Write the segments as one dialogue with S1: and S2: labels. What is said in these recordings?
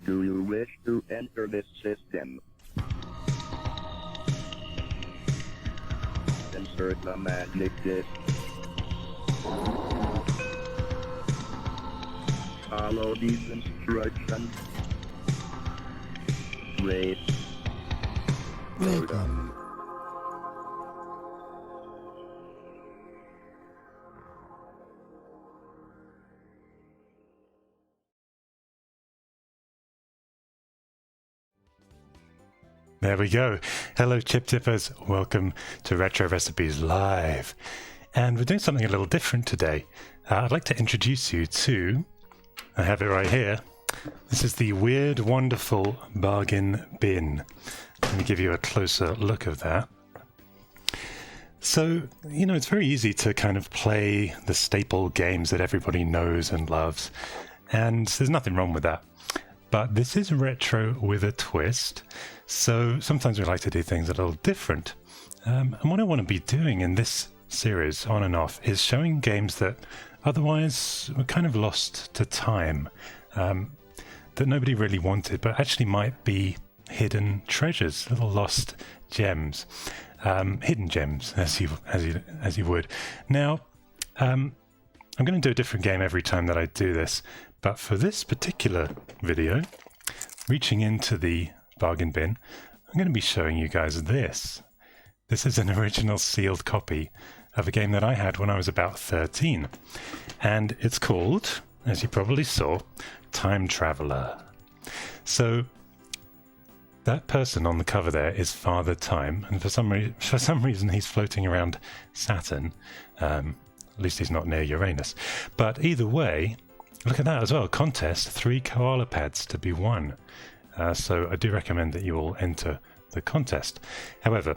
S1: Do you wish to enter this system? Insert the magic disc. Follow these instructions. Wait.
S2: Welcome.
S3: There we go. Hello, Chip Tippers. Welcome to Retro Recipes Live. And we're doing something a little different today. I'd like to introduce you to, I have it right here. This is the Weird Wonderful Bargain Bin. Let me give you a closer look of that. So, you know, it's very easy to kind of play the staple games that everybody knows and loves. And there's nothing wrong with that. But this is retro with a twist, so sometimes we like to do things a little different. And what I want to be doing in this series, on and off, is showing games that otherwise were kind of lost to time, that nobody really wanted, but actually might be hidden treasures, little lost gems, hidden gems, as you would. Now, I'm going to do a different game every time that I do this. But for this particular video, reaching into the bargain bin, I'm going to be showing you guys this. This is an original sealed copy of a game that I had when I was about 13. And it's called, as you probably saw, Time Traveler. So that person on the cover there is Father Time, and for some reason he's floating around Saturn. At least he's not near Uranus. But either way, look at that as well. Contest, 3 koala pads to be won. So I do recommend that you all enter the contest. However,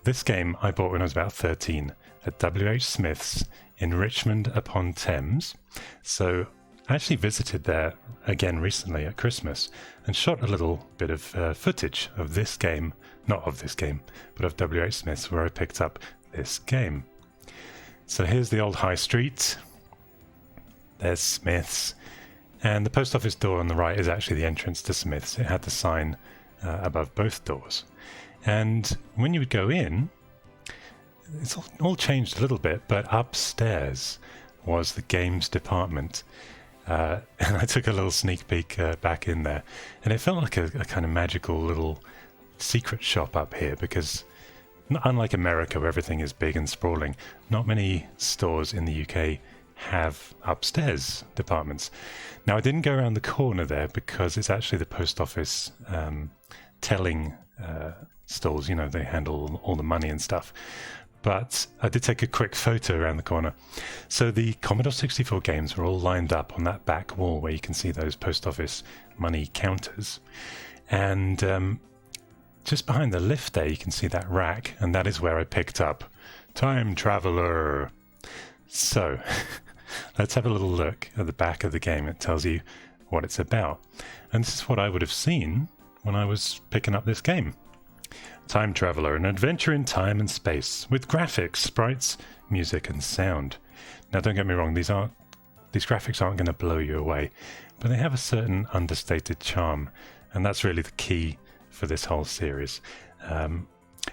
S3: this game I bought when I was about 13 at W.H. Smith's in Richmond upon Thames. So I actually visited there again recently at Christmas and shot a little bit of footage of this game. Not of this game, but of W.H. Smith's, where I picked up this game. So here's the old high street. There's Smith's, and the post office door on the right is actually the entrance to Smith's. It had the sign above both doors, and when you would go in, it's all changed a little bit, but upstairs was the games department, and I took a little sneak peek back in there, and it felt like a kind of magical little secret shop up here, because unlike America where everything is big and sprawling, not many stores in the UK have upstairs departments. Now, I didn't go around the corner there because it's actually the post office telling stalls. You know, they handle all the money and stuff. But I did take a quick photo around the corner. So the Commodore 64 games were all lined up on that back wall where you can see those post office money counters. And just behind the lift there, you can see that rack, and that is where I picked up Time Traveler. So, let's have a little look at the back of the game. It tells you what it's about. And this is what I would have seen when I was picking up this game. Time Traveler, an adventure in time and space, with graphics, sprites, music, and sound. Now, don't get me wrong, these graphics aren't going to blow you away, but they have a certain understated charm, and that's really the key for this whole series.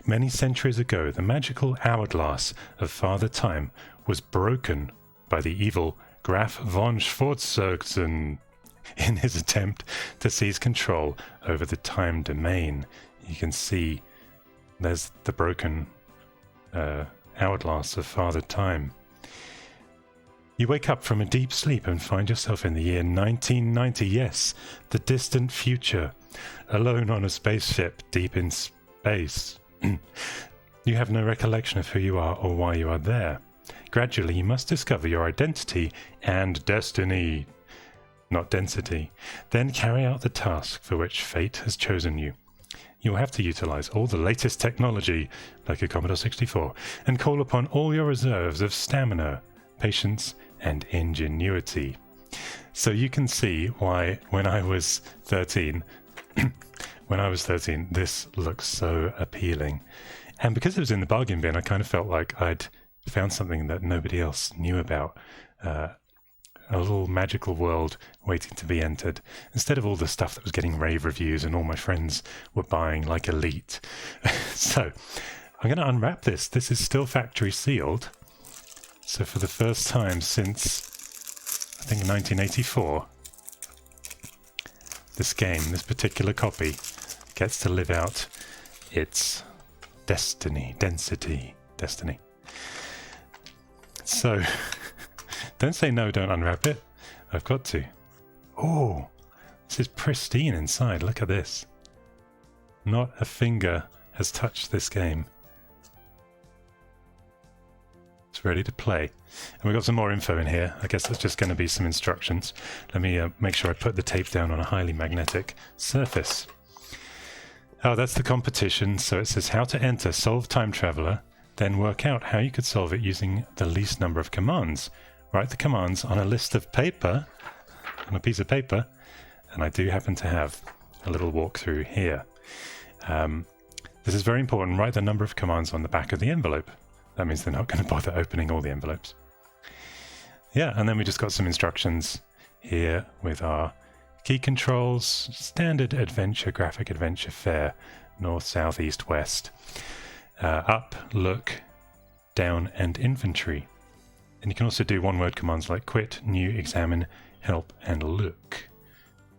S3: Many centuries ago, the magical hourglass of Father Time was broken by the evil Graf von Schwarzsachsen in his attempt to seize control over the time domain. You can see there's the broken hourglass of Father Time. You wake up from a deep sleep and find yourself in the year 1990, yes, the distant future, alone on a spaceship deep in space. You have no recollection of who you are or why you are there. Gradually, you must discover your identity and destiny, not density. Then carry out the task for which fate has chosen you. You'll have to utilize all the latest technology, like a Commodore 64, and call upon all your reserves of stamina, patience, and ingenuity. So you can see why when I was 13, this looks so appealing. And because it was in the bargain bin, I kind of felt like I'd found something that nobody else knew about. a little magical world waiting to be entered, instead of all the stuff that was getting rave reviews and all my friends were buying like Elite. So I'm going to unwrap this. This is still factory sealed. So for the first time since, I think, 1984, this game, this particular copy, gets to live out its destiny. So, don't say no, don't unwrap it. I've got to. Oh, this is pristine inside. Look at this. Not a finger has touched this game. It's ready to play. And we've got some more info in here. I guess that's just going to be some instructions. Let me make sure I put the tape down on a highly magnetic surface. Oh, that's the competition. So it says how to enter Solve Time Traveler, then work out how you could solve it using the least number of commands. Write the commands on a list of paper, on a piece of paper, and I do happen to have a little walkthrough here. This is very important. Write the number of commands on the back of the envelope. That means they're not going to bother opening all the envelopes. Yeah, and then we just got some instructions here with our key controls, standard adventure, graphic adventure fare, north, south, east, west, up, look, down, and inventory. And you can also do one-word commands like quit, new, examine, help, and look.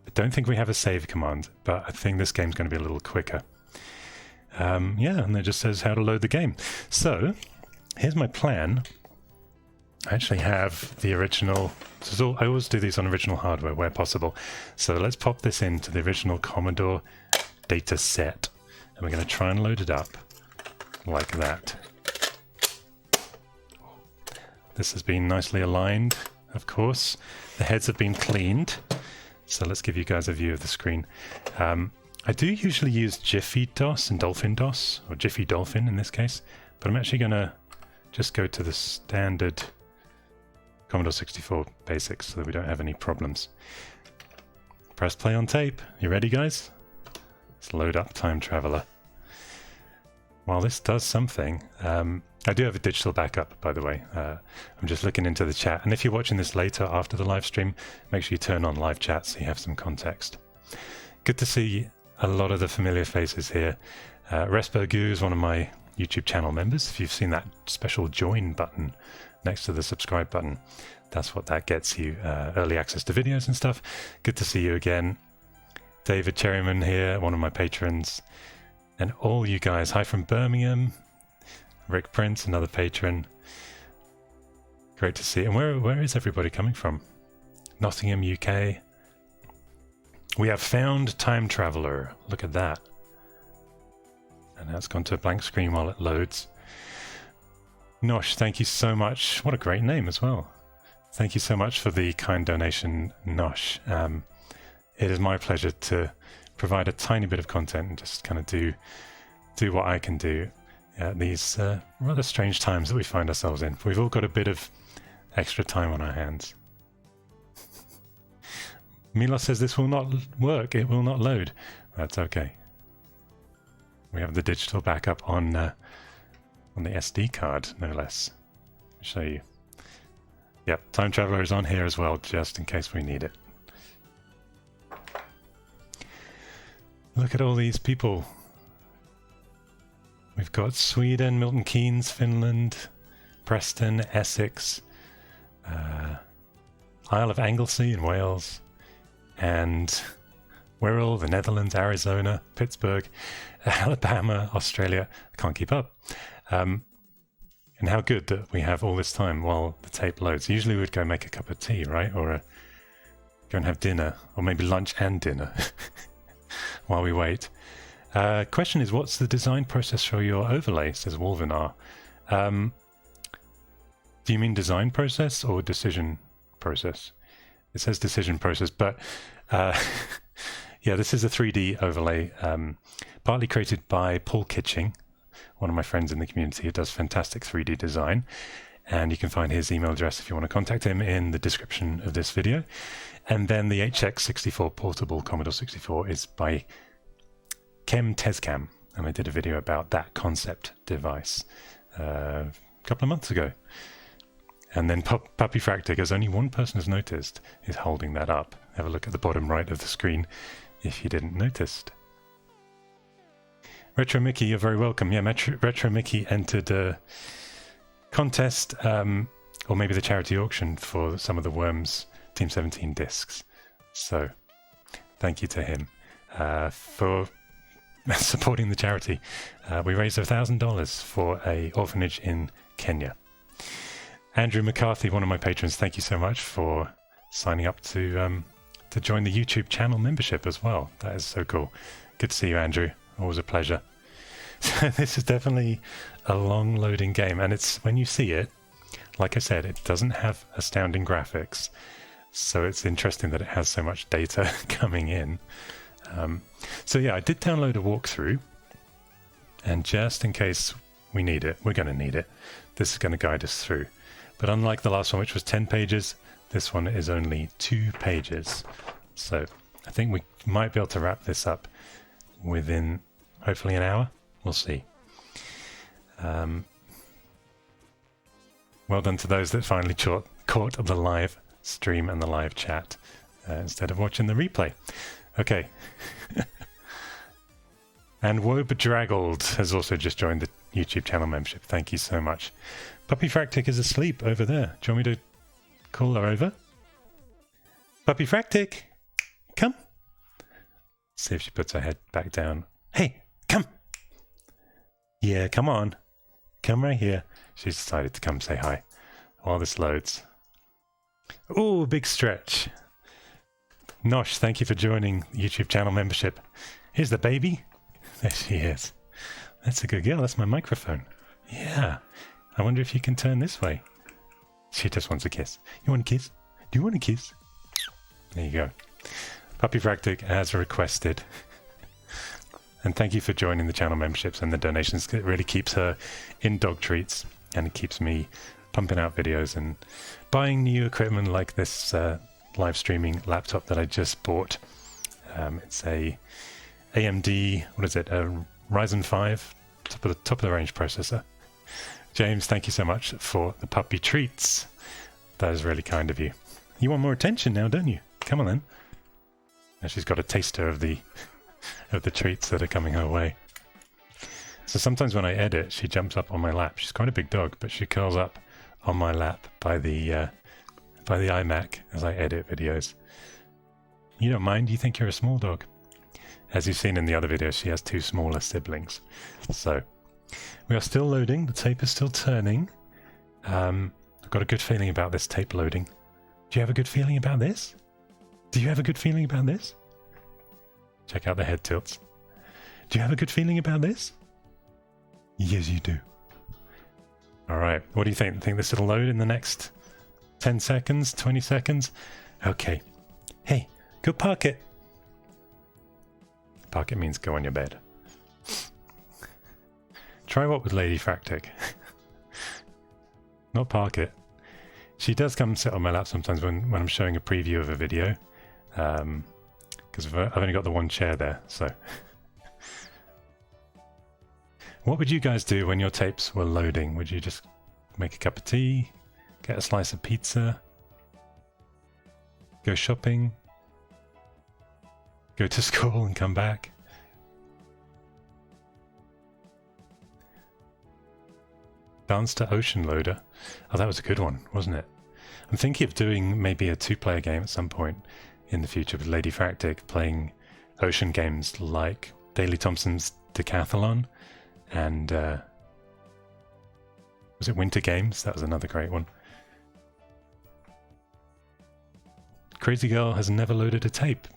S3: I don't think we have a save command, but I think this game's going to be a little quicker. Yeah, and it just says how to load the game. So, here's my plan. I actually have the original. I always do these on original hardware where possible. So let's pop this into the original Commodore data set. And we're going to try and load it up like that. This has been nicely aligned, of course. The heads have been cleaned. So let's give you guys a view of the screen. I do usually use Jiffy DOS and Dolphin DOS, or Jiffy Dolphin in this case. But I'm actually going to just go to the standard Commodore 64 basics so that we don't have any problems. Press play on tape. You ready, guys? Let's load up Time Traveler. While this does something, I do have a digital backup, by the way. I'm just looking into the chat. And if you're watching this later after the live stream, make sure you turn on live chat so you have some context. Good to see a lot of the familiar faces here. Respergu is one of my YouTube channel members. If you've seen that special join button next to the subscribe button, that's what that gets you, early access to videos and stuff. Good to see you again. David Cherryman here, one of my patrons, and all you guys. Hi from Birmingham. Rick Prince, another patron. Great to see. And where is everybody coming from? Nottingham, UK. We have found Time Traveler. Look at that. And now it's gone to a blank screen while it loads. Nosh, thank you so much. What a great name as well. Thank you so much for the kind donation, Nosh. It is my pleasure to provide a tiny bit of content and just kind of do what I can do at these rather strange times that we find ourselves in. We've all got a bit of extra time on our hands. Milos says this will not work. It will not load. That's okay. We have the digital backup on the SD card, no less. I'll show you. Yep, Time Traveler is on here as well, just in case we need it. Look at all these people. We've got Sweden, Milton Keynes, Finland, Preston, Essex, Isle of Anglesey in Wales, and Wirral, the Netherlands, Arizona, Pittsburgh, Alabama, Australia. I can't keep up. And how good that we have all this time while the tape loads. Usually we'd go make a cup of tea, right? Or go and have dinner, or maybe lunch and dinner while we wait. Question is, what's the design process for your overlay, says Wolvenar. Do you mean design process or decision process? It says decision process, but yeah, this is a 3D overlay, partly created by Paul Kitching, one of my friends in the community who does fantastic 3D design. And you can find his email address if you want to contact him in the description of this video. And then the HX64 portable Commodore 64 is by Kem Tezcam, and I did a video about that concept device a couple of months ago. And then Puppyfractic, as only one person has noticed, is holding that up. Have a look at the bottom right of the screen if you didn't notice. Retro Mickey, you're very welcome. Yeah, Retro Mickey entered a contest, or maybe the charity auction for some of the Worms Team 17 discs. So, thank you to him for supporting the charity. We raised $1,000 for an orphanage in Kenya. Andrew McCarthy, one of my patrons, thank you so much for signing up to join the YouTube channel membership as well. That is so cool. Good to see you, Andrew. Always a pleasure. So this is definitely a long loading game, and it's when you see it, like I said, it doesn't have astounding graphics, so it's interesting that it has so much data coming in. So yeah, I did download a walkthrough, and just in case we need it, we're going to need it, this is going to guide us through. But unlike the last one, which was 10 pages, this one is only 2 pages. So I think we might be able to wrap this up within hopefully an hour. We'll see. Well done to those that finally caught the live stream and the live chat instead of watching the replay. Okay. And Wobedraggled has also just joined the YouTube channel membership. Thank you so much. Puppyfractic is asleep over there. Do you want me to call her over? Puppyfractic, come. See if she puts her head back down. Hey, come. Yeah, come on. Come right here. She's decided to come say hi while this loads. Oh, big stretch. Nosh, thank you for joining the YouTube channel membership. Here's the baby. There she is. That's a good girl. That's my microphone. Yeah. I wonder if you can turn this way. She just wants a kiss. You want a kiss? Do you want a kiss? There you go. Puppyfractic as requested. And thank you for joining the channel memberships and the donations. It really keeps her in dog treats, and it keeps me pumping out videos and buying new equipment like this live streaming laptop that I just bought. It's a AMD, what is it? A Ryzen 5, top of the range processor. James, thank you so much for the puppy treats. That is really kind of you. You want more attention now, don't you? Come on then. Now she's got a taster of the treats that are coming her way. So sometimes when I edit, she jumps up on my lap. She's quite a big dog, but she curls up on my lap by the iMac as I edit videos. You don't mind? You think you're a small dog? As you've seen in the other videos, she has 2 smaller siblings. So we are still loading. The tape is still turning. I've got a good feeling about this tape loading. Do you have a good feeling about this? Do you have a good feeling about this? Check out the head tilts. Do you have a good feeling about this? Yes, you do. All right. What do you think? Think this will load in the next 10 seconds, 20 seconds? Okay. Hey, go park it. Park it means go on your bed. Try what with Ladyfractic? Not park it. She does come sit on my lap sometimes when I'm showing a preview of a video. Because I've only got the one chair there, so. What would you guys do when your tapes were loading? Would you just make a cup of tea, get a slice of pizza, go shopping, go to school and come back? Dance to Ocean Loader. Oh, that was a good one, wasn't it? I'm thinking of doing maybe a 2-player game at some point in the future with Ladyfractic, playing ocean games like Daley Thompson's Decathlon and was it Winter Games? That was another great one. Crazy Girl has never loaded a tape.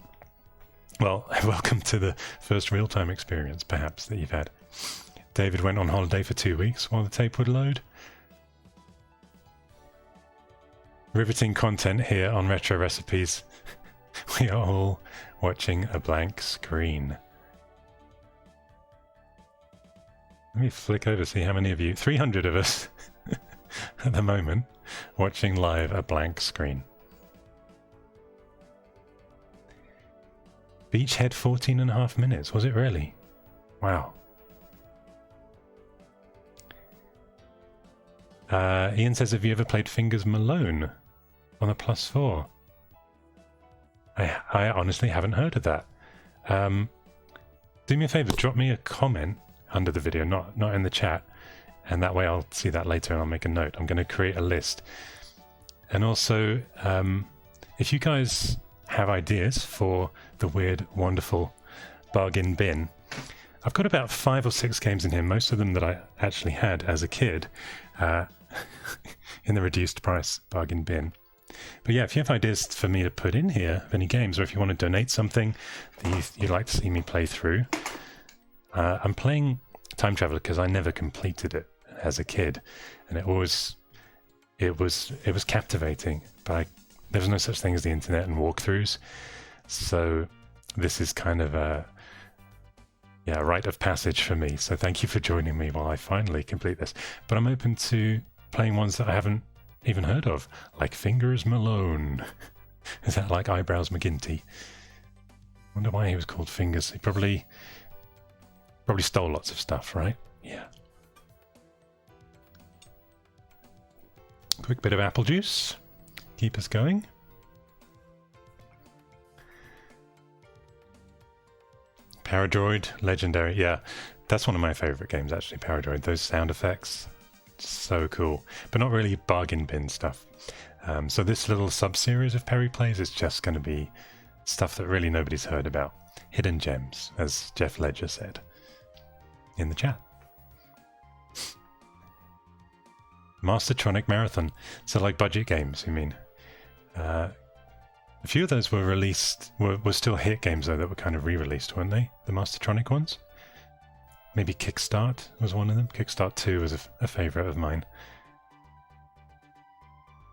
S3: Well, welcome to the first real-time experience, perhaps, that you've had. David went on holiday for 2 weeks while the tape would load. Riveting content here on Retro Recipes. We are all watching a blank screen. Let me flick over, see how many of you, 300 of us at the moment, watching live a blank screen. Beachhead 14.5 minutes, was it really? Wow. Ian says, have you ever played Fingers Malone on a +4? I honestly haven't heard of that. Do me a favor, drop me a comment under the video, not in the chat, and that way I'll see that later and I'll make a note. I'm going to create a list. And also, if you guys have ideas for the weird, wonderful bargain bin, I've got about 5 or 6 games in here, most of them that I actually had as a kid in the reduced price bargain bin. But yeah, if you have ideas for me to put in here of any games, or if you want to donate something that you'd like to see me play through, I'm playing Time Traveler because I never completed it as a kid, and it was captivating, but there was no such thing as the internet and walkthroughs, so this is kind of a rite of passage for me. So thank you for joining me while I finally complete this. But I'm open to playing ones that I haven't even heard of, like Fingers Malone. Is that like Eyebrows McGinty? Wonder why he was called Fingers. He probably stole lots of stuff, right? Yeah. Quick bit of apple juice. Keep us going. Paradroid, legendary. Yeah, that's one of my favorite games, actually, Paradroid. Those sound effects, so cool. But not really bargain bin stuff. So this little sub-series of Perry Plays is just going to be stuff that really nobody's heard about. Hidden gems, as Jeff Ledger said in the chat. Mastertronic Marathon. So like budget games, you mean? A few of those were released, were still hit games though, that were kind of re-released, weren't they? The Mastertronic ones? Maybe Kickstart was one of them. Kickstart 2 was a favourite of mine.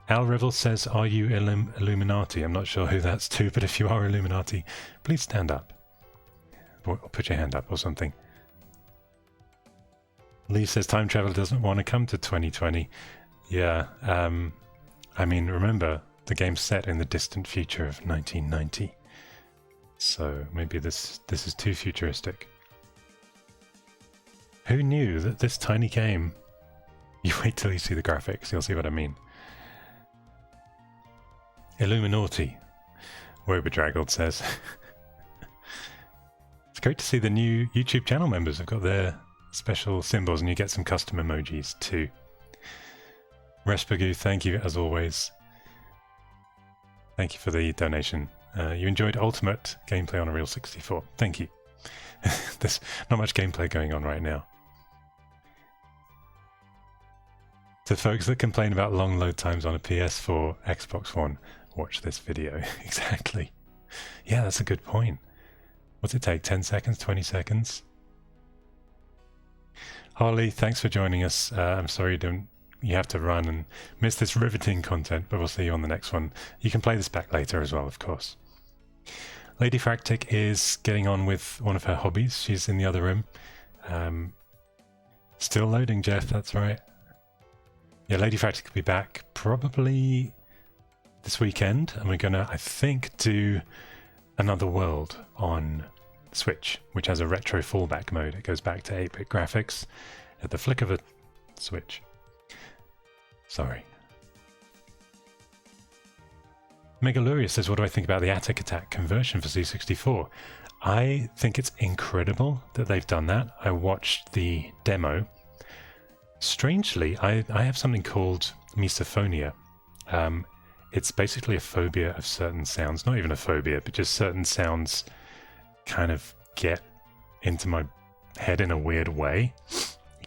S3: Al Revel says, are you Illuminati? I'm not sure who that's to, but if you are Illuminati, please stand up. Or put your hand up or something. Lee says, time travel doesn't want to come to 2020. Yeah, I mean, remember, the game's set in the distant future of 1990. So maybe this is too futuristic. Who knew that this tiny game... You wait till you see the graphics, you'll see what I mean. Illuminati, Wobedraggled says. It's great to see the new YouTube channel members have got their special symbols, and you get some custom emojis too. Respagoo, thank you as always. Thank you for the donation. You enjoyed ultimate gameplay on a real 64. Thank you. There's not much gameplay going on right now. To folks that complain about long load times on a PS4, Xbox One, watch this video. Exactly. Yeah, that's a good point. What's it take? 10 seconds? 20 seconds? Harley, thanks for joining us. I'm sorry you have to run and miss this riveting content, but we'll see you on the next one. You can play this back later as well, of course. Ladyfractic is getting on with one of her hobbies. She's in the other room. Still loading, Jeff, that's right. Yeah, Ladyfractic will be back probably this weekend, and we're going to, I think, do Another World on Switch, which has a retro fallback mode. It goes back to 8-bit graphics at the flick of a switch. Sorry. Megaluria says, what do I think about the Attic Attack conversion for C64? I think it's incredible that they've done that. I watched the demo. Strangely, I have something called misophonia. It's basically a phobia of certain sounds. Not even a phobia, but just certain sounds kind of get into my head in a weird way.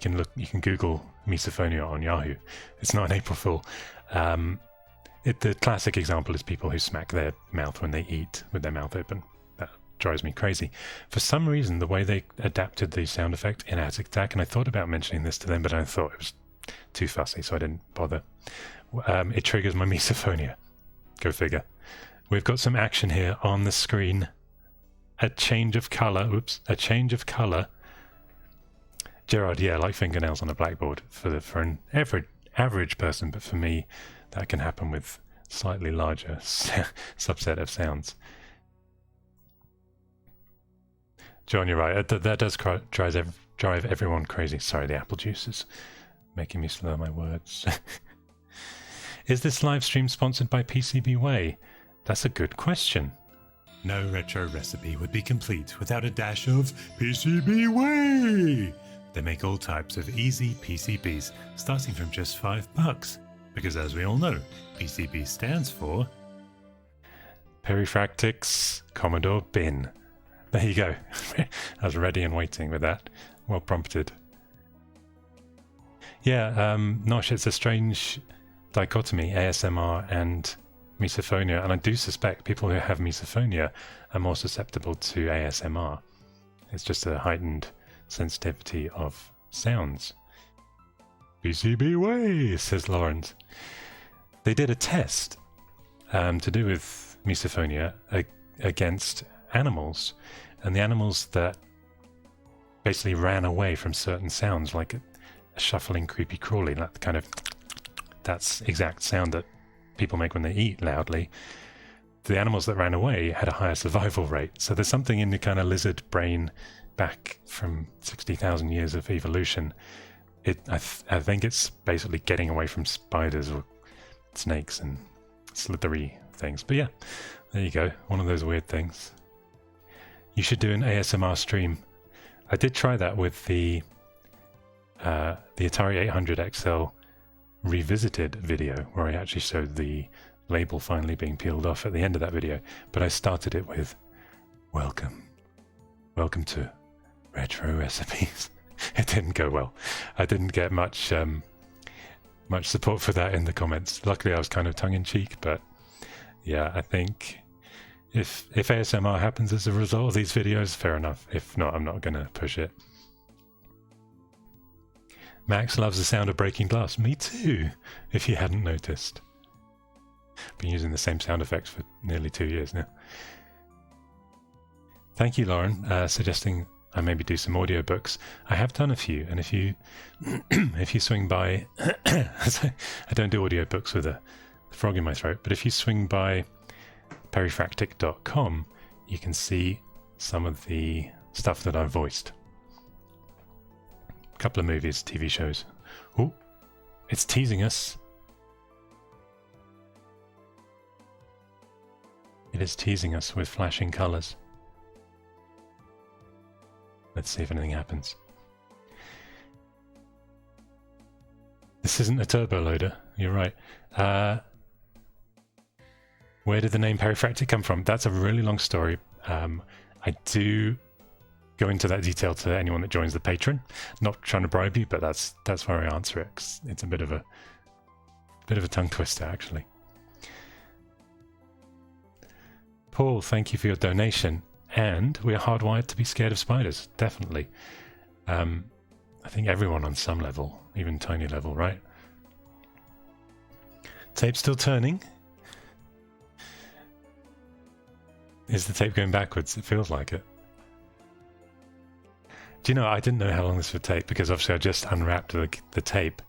S3: You can Google misophonia on Yahoo. It's not an April Fool. The classic example is people who smack their mouth when they eat with their mouth open. That drives me crazy. For some reason, the way they adapted the sound effect in Attic Attack, and I thought about mentioning this to them, but I thought it was too fussy, so I didn't bother. It triggers my misophonia. Go figure. We've got some action here on the screen. A change of colour. Oops. A change of colour. Gerard, yeah, like fingernails on a blackboard for an average person, but for me, that can happen with slightly larger subset of sounds. John, you're right. That does drive everyone crazy. Sorry, the apple juice is making me slur my words. Is this live stream sponsored by PCB Way? That's a good question. No retro recipe would be complete without a dash of PCB Way. They make all types of easy PCBs, starting from just $5. Because as we all know, PCB stands for Puppyfractic's Commodore Bin. There you go. I was ready and waiting with that. Well prompted. Yeah, Nosh, it's a strange dichotomy, ASMR and misophonia, and I do suspect people who have misophonia are more susceptible to ASMR. It's just a heightened sensitivity of sounds. PCB Way, says Lawrence. They did a test to do with misophonia against animals, and the animals that basically ran away from certain sounds, like a shuffling creepy crawly, that kind of, that's exact sound that people make when they eat loudly. The animals that ran away had a higher survival rate. So there's something in the kind of lizard brain back from 60,000 years of evolution. I think it's basically getting away from spiders or snakes and slithery things. But yeah, there you go. One of those weird things. You should do an ASMR stream. I did try that with the Atari 800 XL revisited video, where I actually showed the label finally being peeled off at the end of that video. But I started it with, welcome to retro recipes. It didn't go well. I didn't get much support for that in the comments. Luckily I was kind of tongue-in-cheek, but yeah, I think if ASMR happens as a result of these videos, fair enough. If not, I'm not going to push it. Max loves the sound of breaking glass. Me too, if you hadn't noticed. Been using the same sound effects for nearly 2 years now. Thank you, Lauren, suggesting I maybe do some audiobooks. I have done a few, and if you if you swing by, I don't do audiobooks with a frog in my throat, but if you swing by perifractic.com, you can see some of the stuff that I've voiced. A couple of movies, TV shows. Oh, it's teasing us. It is teasing us with flashing colours. Let's see if anything happens. This isn't a turbo loader, you're right. Where did the name Perifractic come from? That's a really long story. I do go into that detail to anyone that joins the Patreon. Not trying to bribe you, but that's where I answer it, 'cause it's a bit of a tongue twister, actually. Paul, thank you for your donation. And we are hardwired to be scared of spiders, definitely. I think everyone on some level, even tiny level, right? Tape still turning? Is the tape going backwards? It feels like it. Do you know, I didn't know how long this would take, because obviously I just unwrapped the tape.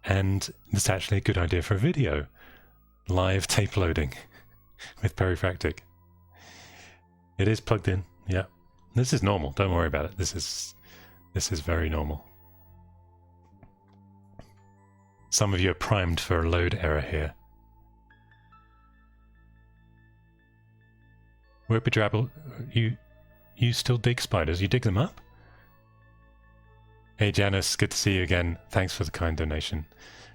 S3: And it's actually a good idea for a video. Live tape loading with Perifractic. It is plugged in, yeah. This is normal, don't worry about it. This is very normal. Some of you are primed for a load error here. Whippy Drabble, you still dig spiders? You dig them up? Hey Janice, good to see you again. Thanks for the kind donation.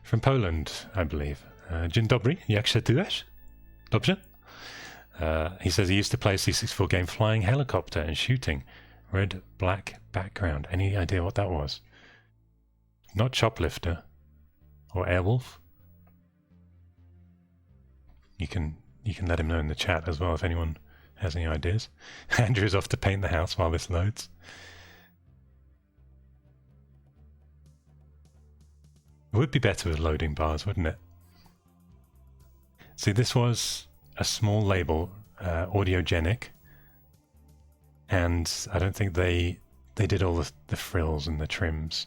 S3: From Poland, I believe. Dzień dobry, jak się czujesz? Dobrze? He says he used to play a C64 game Flying Helicopter and Shooting. Red, black background. Any idea what that was? Not Choplifter or Airwolf. You can let him know in the chat as well if anyone has any ideas. Andrew's off to paint the house while this loads. It would be better with loading bars, wouldn't it? See, this was a small label, Audiogenic, and I don't think they did all the frills and the trims.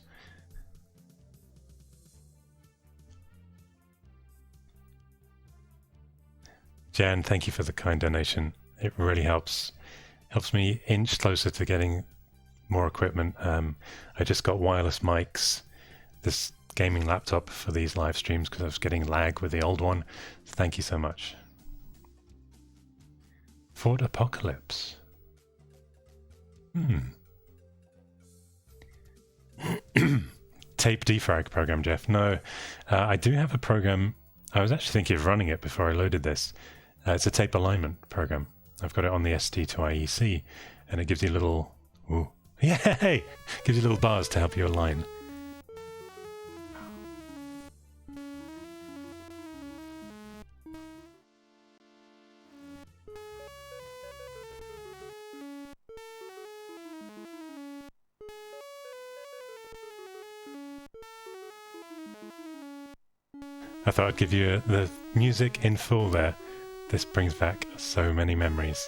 S3: Jan, thank you for the kind donation. It really helps me inch closer to getting more equipment. I just got wireless mics. gaming laptop for these live streams because I was getting lag with the old one. So thank you so much. Fort Apocalypse. Tape defrag program, Jeff. No, I do have a program. I was actually thinking of running it before I loaded this. It's a tape alignment program. I've got it on the ST2IEC, and it gives you little... Ooh, yay! Gives you little bars to help you align. I thought I'd give you the music in full there. This brings back so many memories.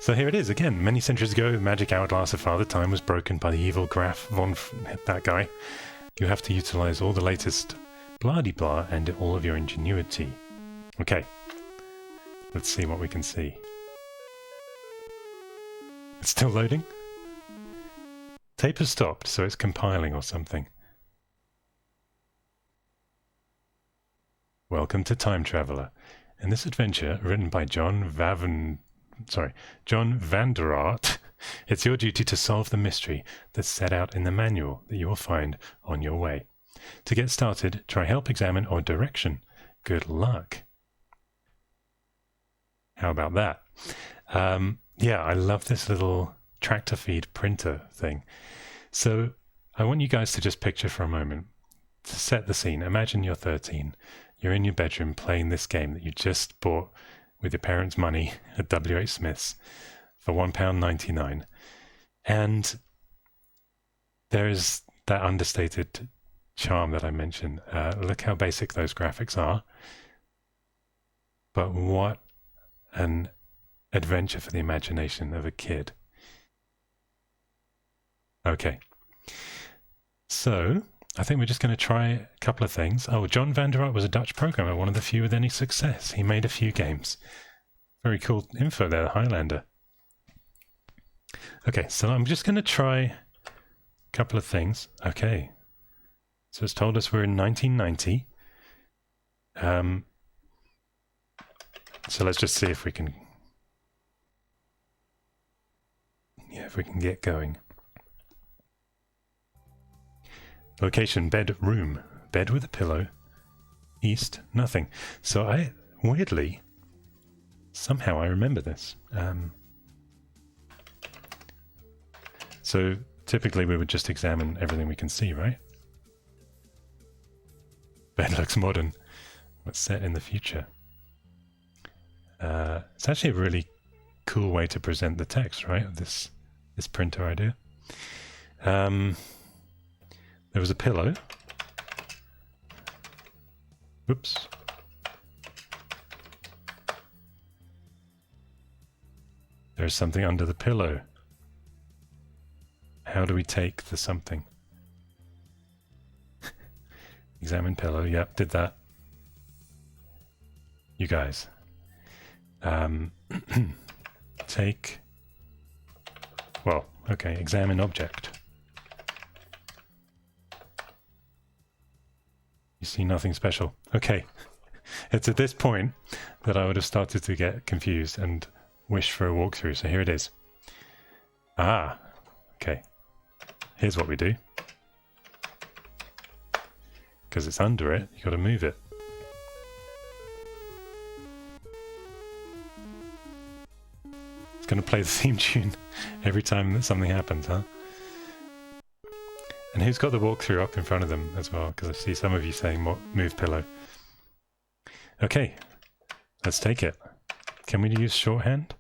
S3: So here it is again. Many centuries ago, the magic hourglass of Father Time was broken by the evil Graf von that guy. You have to utilize all the latest blah-de-blah and all of your ingenuity. Okay, let's see what we can see. It's still loading? Tape has stopped, so it's compiling or something. Welcome to Time Traveler. In this adventure, written by John Van der Art, it's your duty to solve the mystery that's set out in the manual that you will find on your way. To get started, try help, examine, or direction. Good luck. How about that? Yeah, I love this little tractor feed printer thing. So I want you guys to just picture for a moment, to set the scene. Imagine you're 13. You're in your bedroom playing this game that you just bought with your parents' money at W.H. Smith's for £1.99. And there is that understated charm that I mentioned. Look how basic those graphics are. But what an adventure for the imagination of a kid. Okay. So I think we're just going to try a couple of things. Oh, John Van der Art was a Dutch programmer, one of the few with any success. He made a few games. Very cool info there, the Highlander. Okay, so I'm just going to try a couple of things. Okay, so it's told us we're in 1990. So let's just see if we can... Yeah, if we can get going. Location, bedroom. Bed with a pillow. East, nothing. So I, weirdly, somehow I remember this. So typically we would just examine everything we can see, right? Bed looks modern. What's set in the future? It's actually a really cool way to present the text, right? This printer idea. There was a pillow. Oops. There's something under the pillow. How do we take the something? Examine pillow. Yep, did that. You guys. Take... Well, okay, examine object. You see nothing special. Okay. It's at this point that I would have started to get confused and wish for a walkthrough. So here it is. Ah, okay. Here's what we do. Because it's under it, you got to move it. It's going to play the theme tune every time that something happens, huh? And who's got the walkthrough up in front of them as well? Because I see some of you saying move pillow. Okay, let's take it. Can we use shorthand?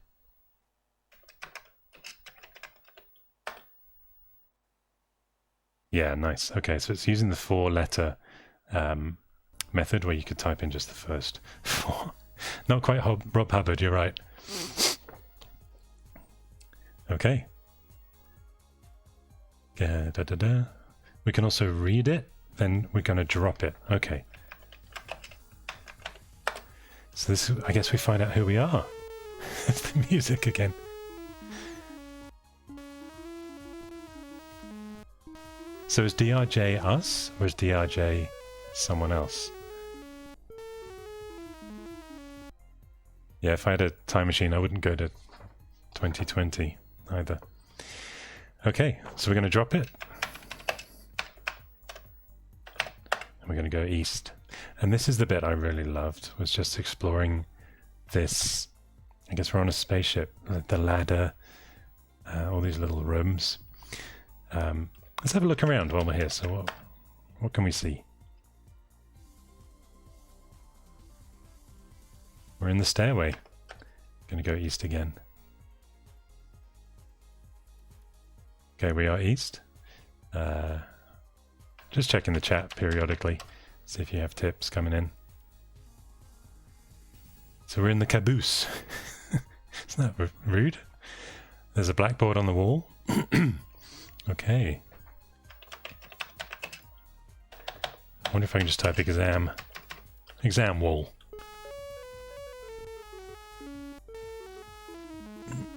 S3: Yeah, nice. Okay, so it's using the 4-letter method where you could type in just the first 4. Not quite Rob Hubbard, you're right. Okay. We can also read it, then we're going to drop it. Okay. So this, I guess we find out who we are. It's the music again. So is DRJ us, or is DRJ someone else? Yeah, if I had a time machine, I wouldn't go to 2020 either. Okay, so we're going to drop it. And we're going to go east. And this is the bit I really loved, was just exploring this. I guess we're on a spaceship, the ladder, all these little rooms. Let's have a look around while we're here. So what can we see? We're in the stairway. Going to go east again. Okay, we are east. Just checking the chat periodically, see if you have tips coming in. So we're in the caboose. Isn't that rude? There's a blackboard on the wall. Okay. I wonder if I can just type exam. Exam wall.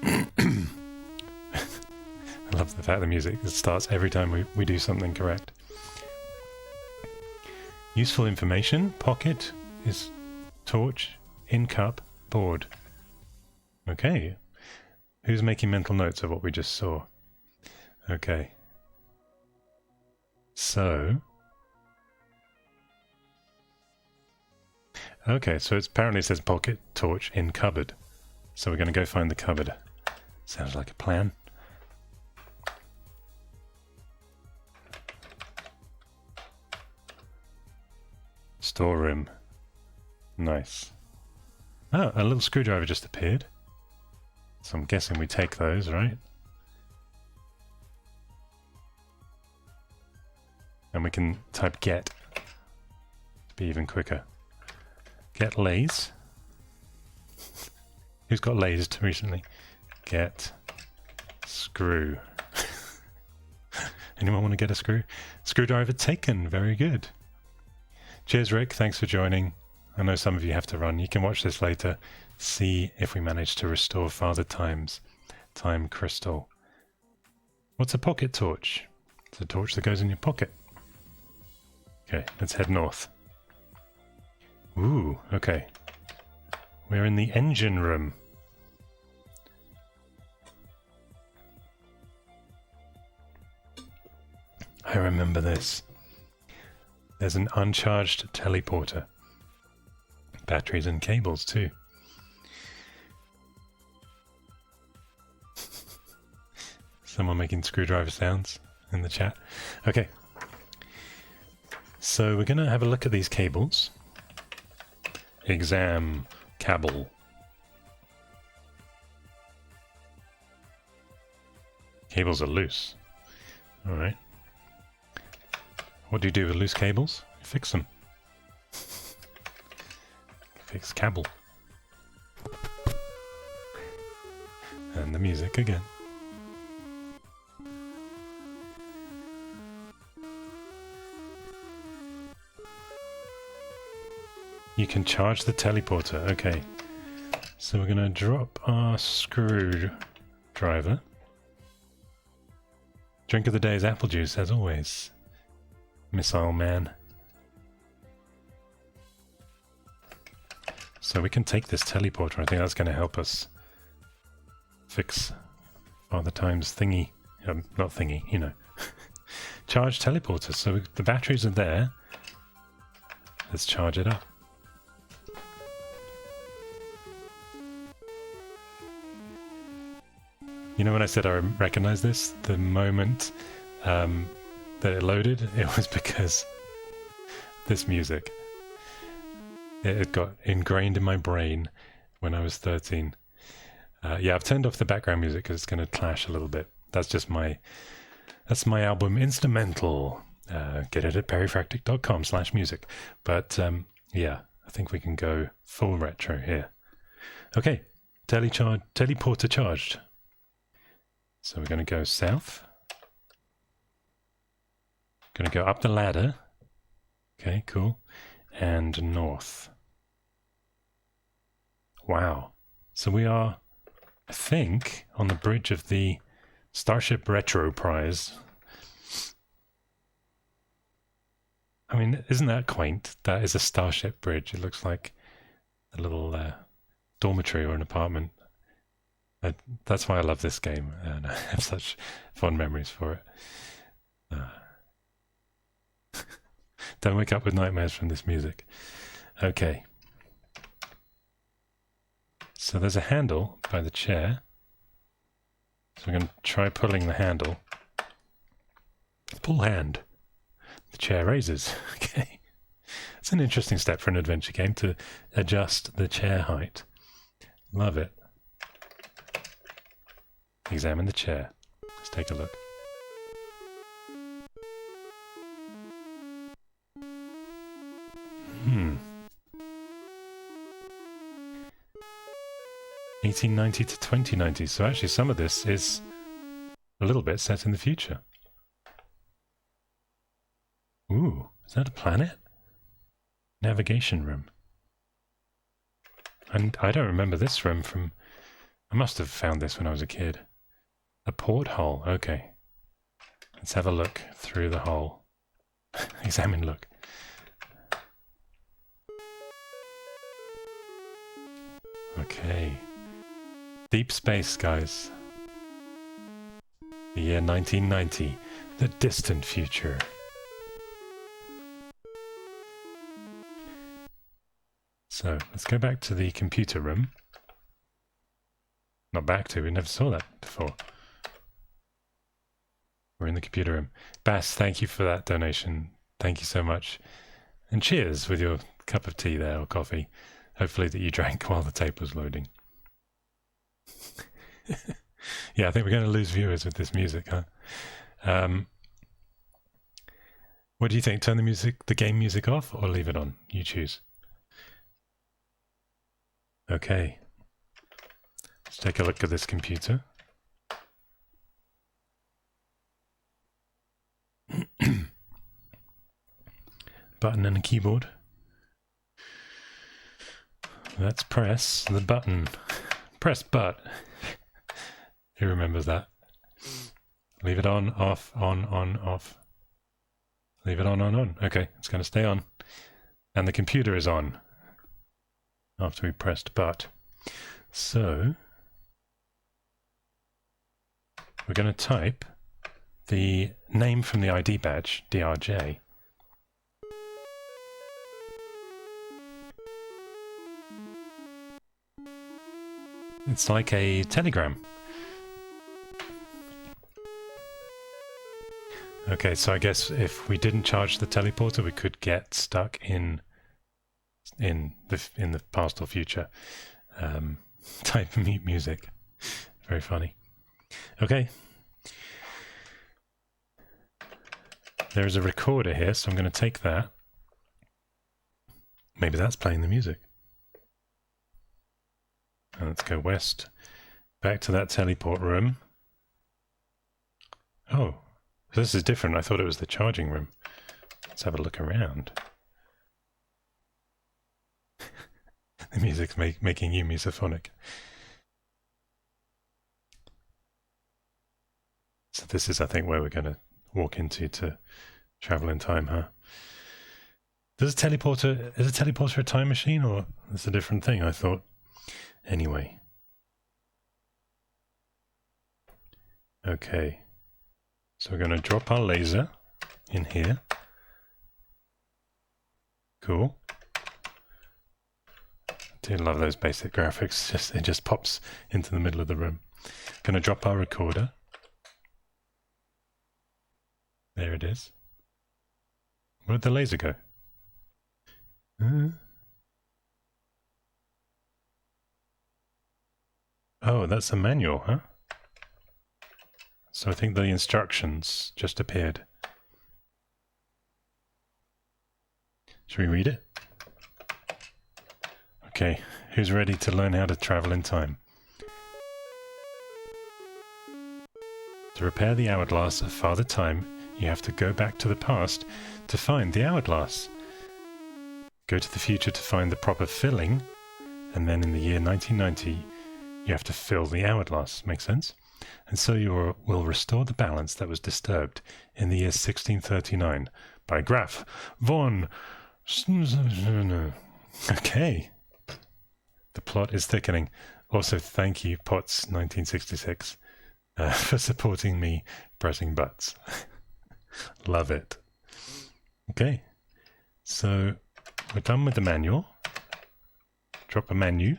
S3: I love the fact the music starts every time we do something correct. Useful information. Pocket is torch, in cup, board. Okay. Who's making mental notes of what we just saw? Okay. So... okay, so apparently it says pocket, torch, in cupboard. So we're going to go find the cupboard. Sounds like a plan. Storeroom. Nice. Oh, a little screwdriver just appeared. So I'm guessing we take those, right? And we can type get to be even quicker. Get lays. Who's got lased recently? Get screw. Anyone want to get a screw? Screwdriver taken. Very good. Cheers, Rick. Thanks for joining. I know some of you have to run. You can watch this later. See if we manage to restore Father Time's time crystal. What's a pocket torch? It's a torch that goes in your pocket. Okay, let's head north. Ooh, okay. We're in the engine room. I remember this. There's an uncharged teleporter. Batteries and cables too. Someone making screwdriver sounds in the chat. Okay. So we're going to have a look at these cables. Exam cable. Cables are loose. Alright. What do you do with loose cables? You fix them. Fix cable. And the music again. You can charge the teleporter. Okay. So we're going to drop our screwdriver. Drink of the day is apple juice, as always. Missile man. So we can take this teleporter. I think that's going to help us fix Father Time's thingy. Not thingy, you know. Charge teleporter. So the batteries are there. Let's charge it up. You know when I said I recognize this? The moment that it loaded, it was because this music. It got ingrained in my brain when I was 13. Yeah, I've turned off the background music because it's going to clash a little bit. That's just that's my album Instrumental. Get it at perryfractic.com/music. But yeah, I think we can go full retro here. Okay, teleporter charged. So we're going to go south. Going to go up the ladder. Okay, cool. And north. Wow. So we are, I think, on the bridge of the Starship Retro Prize. I mean, isn't that quaint? That is a starship bridge. It looks like a little dormitory or an apartment. That's why I love this game, and I have such fond memories for it. Don't wake up with nightmares from this music. Okay. So there's a handle by the chair. So we're going to try pulling the handle. Pull hand. The chair raises. Okay. It's an interesting step for an adventure game to adjust the chair height. Love it. Examine the chair. Let's take a look. Hmm. 1890 to 2090. So actually some of this is a little bit set in the future. Ooh, is that a planet? Navigation room. And I don't remember this room from... I must have found this when I was a kid. A porthole, okay. Let's have a look through the hole. Examine look. Okay. Deep space, guys. The year 1990. The distant future. So, let's go back to the computer room. Not back to, we never saw that before. We're in the computer room. Bass, thank you for that donation. Thank you so much. And cheers with your cup of tea there, or coffee. Hopefully that you drank while the tape was loading. Yeah, I think we're going to lose viewers with this music, huh? What do you think? Turn the game music off, or leave it on? You choose. Okay. Let's take a look at this computer. Button and a keyboard. Let's press the button. Press but. Who remembers that? Leave it on, off, on, off. Leave it on. Okay, it's going to stay on. And the computer is on after we pressed but. So, we're going to type the name from the ID badge, DRJ. It's like a telegram. Okay, so I guess if we didn't charge the teleporter, we could get stuck in the past or future. Type mute music. Very funny. Okay. There is a recorder here, so I'm going to take that. Maybe that's playing the music. And let's go west. Back to that teleport room. Oh, this is different. I thought it was the charging room. Let's have a look around. The music's making you misophonic. So this is, I think, where we're going to walk into to travel in time, huh? Is a teleporter a time machine, or is it a different thing? I thought. Anyway. Okay. So we're going to drop our laser in here. Cool. I do love those basic graphics. It just pops into the middle of the room. Going to drop our recorder. There it is. Where did the laser go? Oh, that's a manual, huh? So I think the instructions just appeared. Should we read it? Okay, who's ready to learn how to travel in time? To repair the hourglass of Father Time, you have to go back to the past to find the hourglass. Go to the future to find the proper filling, and then in the year 1990, you have to fill the hourglass. Make sense? And so you will restore the balance that was disturbed in the year 1639 by Graf von... Okay. The plot is thickening. Also, thank you, Pots1966, for supporting me pressing butts. Love it. Okay. So, we're done with the manual. Drop a menu.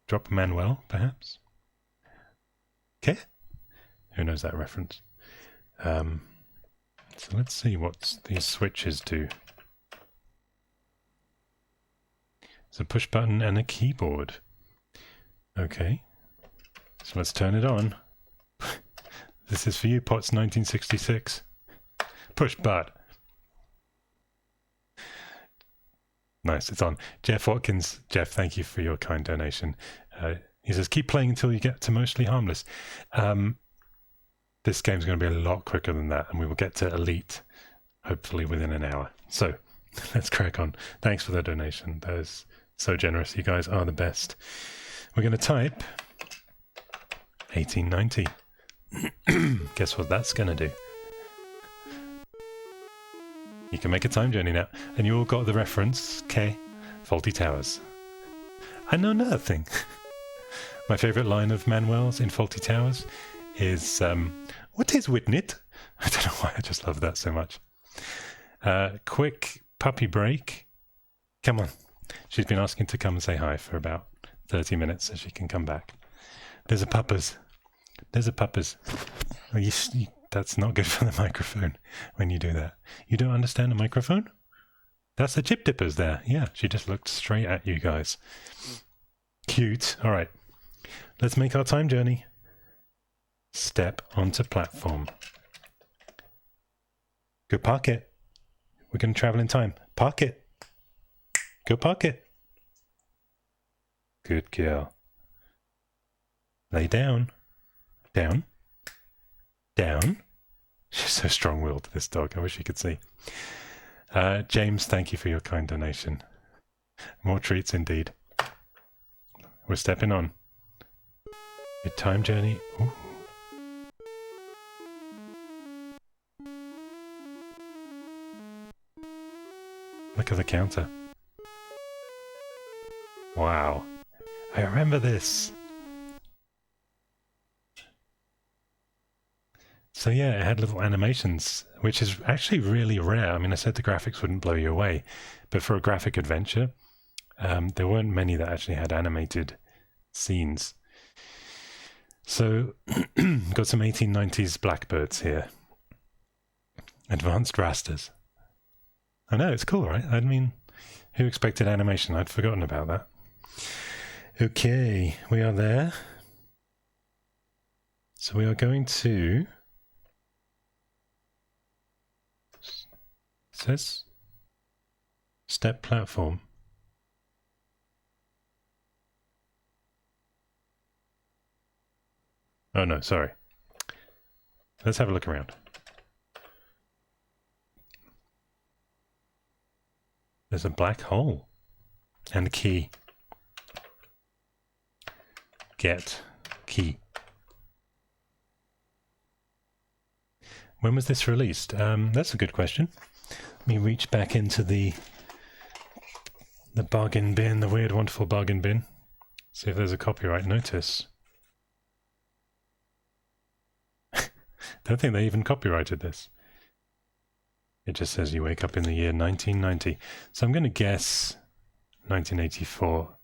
S3: Drop a manual, perhaps. Okay. Who knows that reference? So let's see what these switches do. It's a push button and a keyboard. Okay. So let's turn it on. This is for you, Pots1966. Push butt. Nice, it's on. Jeff Watkins. Jeff, thank you for your kind donation. He says, keep playing until you get to mostly harmless. This game's going to be a lot quicker than that, and we will get to Elite, hopefully within an hour. So, let's crack on. Thanks for the donation. That is so generous. You guys are the best. We're going to type 1890. Guess what that's going to do? You can make a time journey now. And you all got the reference, K, Faulty Towers. I know nothing. My favourite line of Manuel's in Faulty Towers is, what is Witnit? I don't know why, I just love that so much. Quick puppy break. Come on. She's been asking to come and say hi for about 30 minutes so she can come back. There's a puppers. There's a puppers. Oh, that's not good for the microphone when you do that. You don't understand the microphone? That's the chip dippers there. Yeah, she just looked straight at you guys. Cute. All right. Let's make our time journey. Step onto platform. Go park it. We're going to travel in time. Park it. Go park it. Good girl. Lay down. Down. Down. She's so strong-willed, this dog. I wish you could see. James, thank you for your kind donation. More treats indeed. We're stepping on. Your time journey. Ooh. Look at the counter. Wow. I remember this. So yeah, it had little animations, which is actually really rare. I mean, I said the graphics wouldn't blow you away, but for a graphic adventure, there weren't many that actually had animated scenes. So, got some 1890s Blackbirds here. Advanced rasters. I know, it's cool, right? I mean, who expected animation? I'd forgotten about that. Okay, we are there. So we are going to... It says step platform. Oh no, sorry. Let's have a look around. There's a black hole and a key. Get key. When was this released? That's a good question. Let me reach back into the bargain bin, the weird, wonderful bargain bin. See if there's a copyright notice. Don't think they even copyrighted this. It just says you wake up in the year 1990. So I'm going to guess 1984.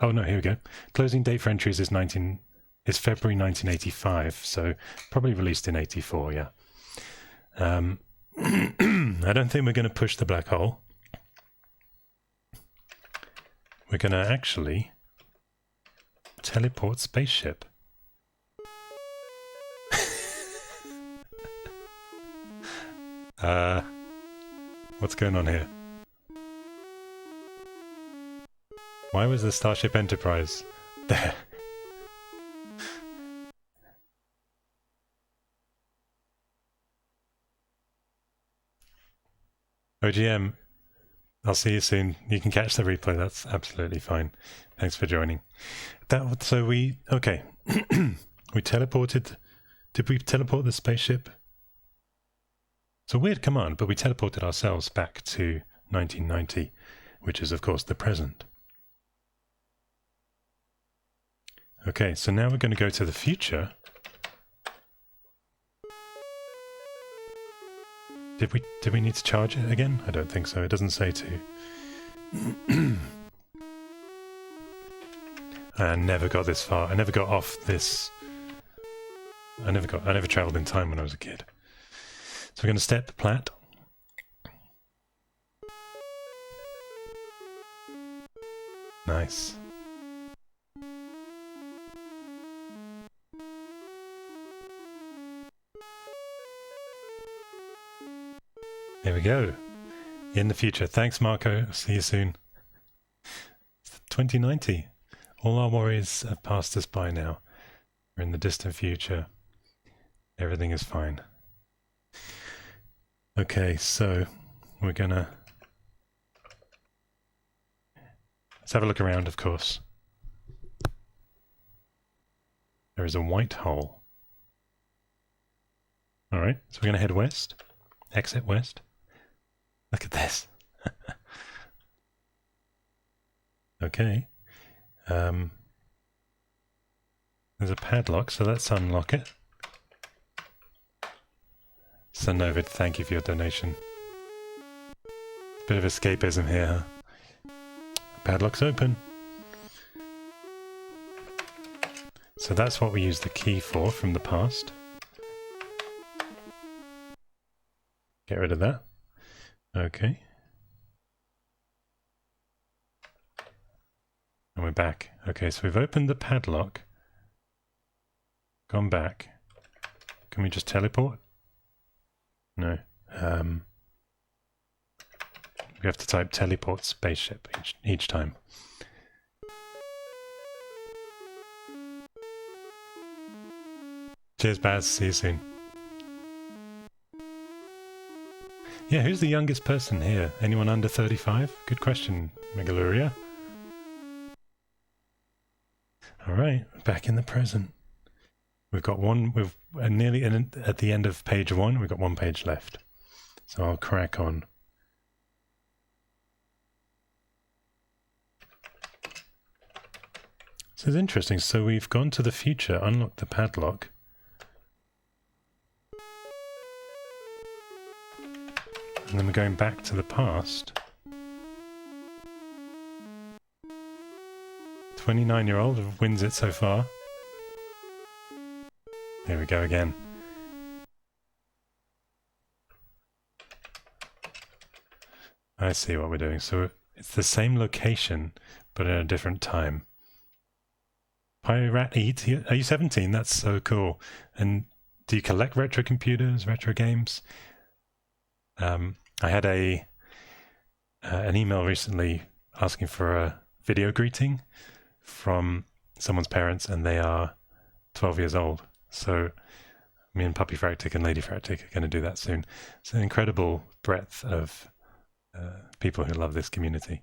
S3: Oh no, here we go. Closing date for entries is February 1985, so probably released in 84, yeah. I don't think we're going to push the black hole. We're going to actually teleport spaceship. What's going on here? Why was the Starship Enterprise there? OGM, I'll see you soon. You can catch the replay. That's absolutely fine. Thanks for joining. Okay. We teleported. Did we teleport the spaceship? It's a weird command, but we teleported ourselves back to 1990, which is, of course, the present. Okay, so now we're going to go to the future. Did we need to charge it again? I don't think so. It doesn't say to. I never got this far. I never got off this. I never traveled in time when I was a kid. So we're going to step plat. Nice. There we go. In the future. Thanks, Marco. See you soon. It's 2090. All our worries have passed us by now. We're in the distant future. Everything is fine. Okay, so we're gonna... Let's have a look around, of course. There is a white hole. Alright, so we're gonna head west. Exit west. Look at this. Okay. There's a padlock, so let's unlock it. So Novid, thank you for your donation. Bit of escapism here, huh? Padlock's open. So that's what we use the key for from the past. Get rid of that. Okay. And we're back. Okay, so we've opened the padlock. Gone back. Can we just teleport? No. We have to type teleport spaceship each time. Cheers, Baz. See you soon. Yeah, who's the youngest person here? Anyone under 35? Good question, Megaluria. Alright, back in the present. We've got one, we've nearly at the end of page 1, we've got 1 page left. So I'll crack on. So it's interesting, so we've gone to the future, unlocked the padlock. And then we're going back to the past. 29-year-old wins it so far. Here we go again. I see what we're doing. So it's the same location, but in a different time. Pirate Eat, are you 17? That's so cool. And do you collect retro computers, retro games? I had an email recently asking for a video greeting from someone's parents, and they are 12 years old. So me and Puppyfractic and Ladyfractic are going to do that soon. It's an incredible breadth of people who love this community.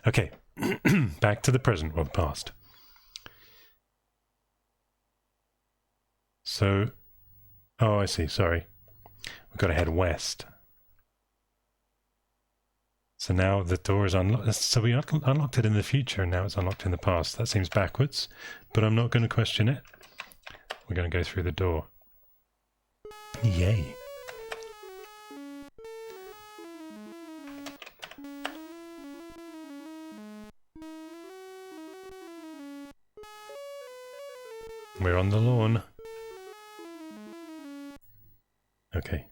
S3: Okay, back to the present or the past. So, oh, I see, sorry. We've got to head west. So now the door is unlocked. So we unlocked it in the future, and now it's unlocked in the past. That seems backwards, but I'm not going to question it. We're going to go through the door. Yay. We're on the lawn. Okay.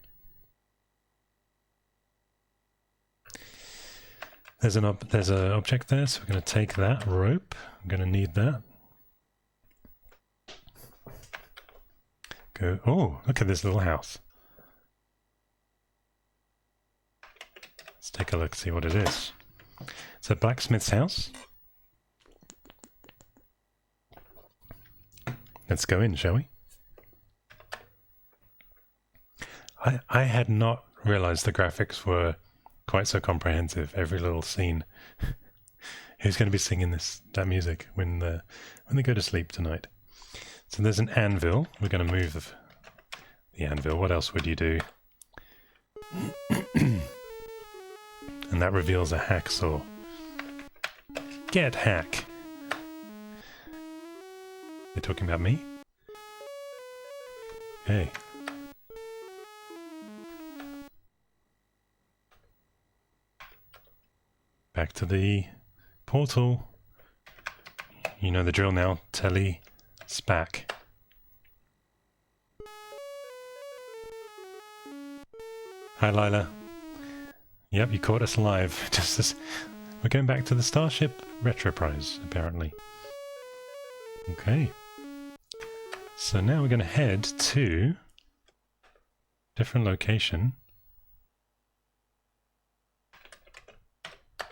S3: There's an object there, so we're going to take that rope. I'm going to need that. Go. Oh, look at this little house. Let's take a look, see what it is. It's a blacksmith's house. Let's go in, shall we? I had not realized the graphics were quite so comprehensive. Every little scene. Who's going to be singing that music when they go to sleep tonight? So there's an anvil. We're going to move the anvil. What else would you do? And that reveals a hacksaw. Get hack! They're talking about me? Hey. Back to the portal. You know the drill now. Telly spac. Hi, Lila. Yep, you caught us live. Just as we're going back to the Starship Retro Prize, apparently. Okay. So now we're going to head to different location.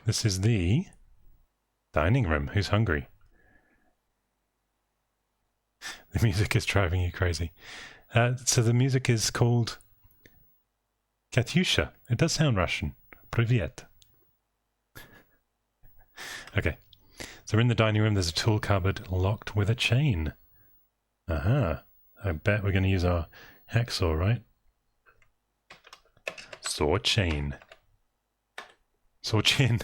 S3: This is the dining room. Who's hungry? The music is driving you crazy. So the music is called Katyusha. It does sound Russian. Privyet. Okay. So we're in the dining room. There's a tool cupboard locked with a chain. Aha. I bet we're going to use our hacksaw, right? Saw chain. Saw chin.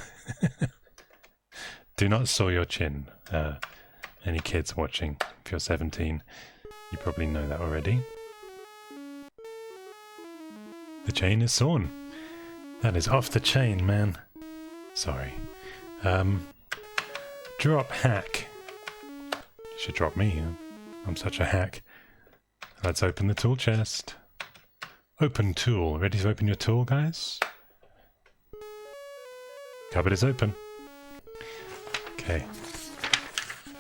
S3: Do not saw your chin. Any kids watching, if you're 17, you probably know that already. The chain is sawn. That is off the chain, man. Sorry. Drop hack. You should drop me. I'm such a hack. Let's open the tool chest. Open tool. Ready to open your tool, guys? Cupboard is open. Okay.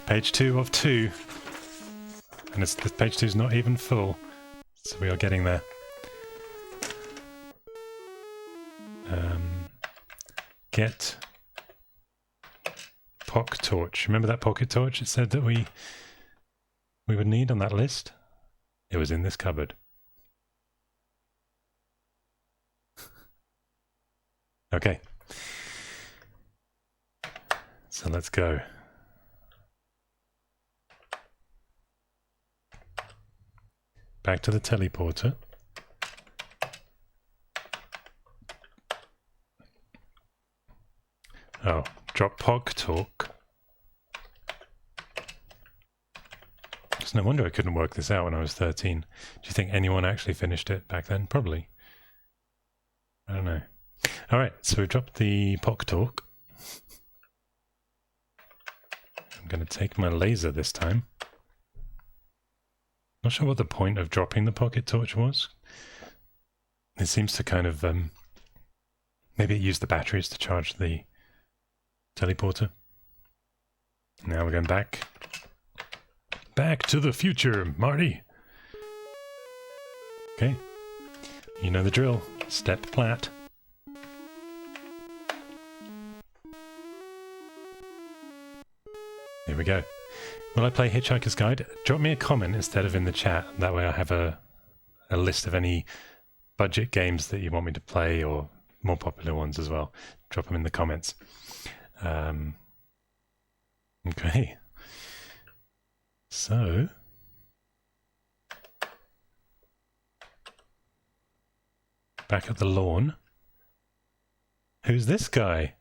S3: Page 2 of 2. And this page 2 is not even full. So we are getting there. Get pock torch. Remember that pocket torch it said that we would need on that list? It was in this cupboard. Okay. So let's go. Back to the teleporter. Oh, drop POG talk. It's no wonder I couldn't work this out when I was 13. Do you think anyone actually finished it back then? Probably. I don't know. Alright, so we dropped the POG talk. I'm going to take my laser this time. Not sure what the point of dropping the pocket torch was. It seems to kind of... maybe it used the batteries to charge the teleporter. Now we're going back. Back to the future, Marty! Okay. You know the drill. Step plat. Here we go. Will I play Hitchhiker's Guide? Drop me a comment instead of in the chat. That way I have a list of any budget games that you want me to play, or more popular ones as well. Drop them in the comments. Okay. So... back at the lawn. Who's this guy?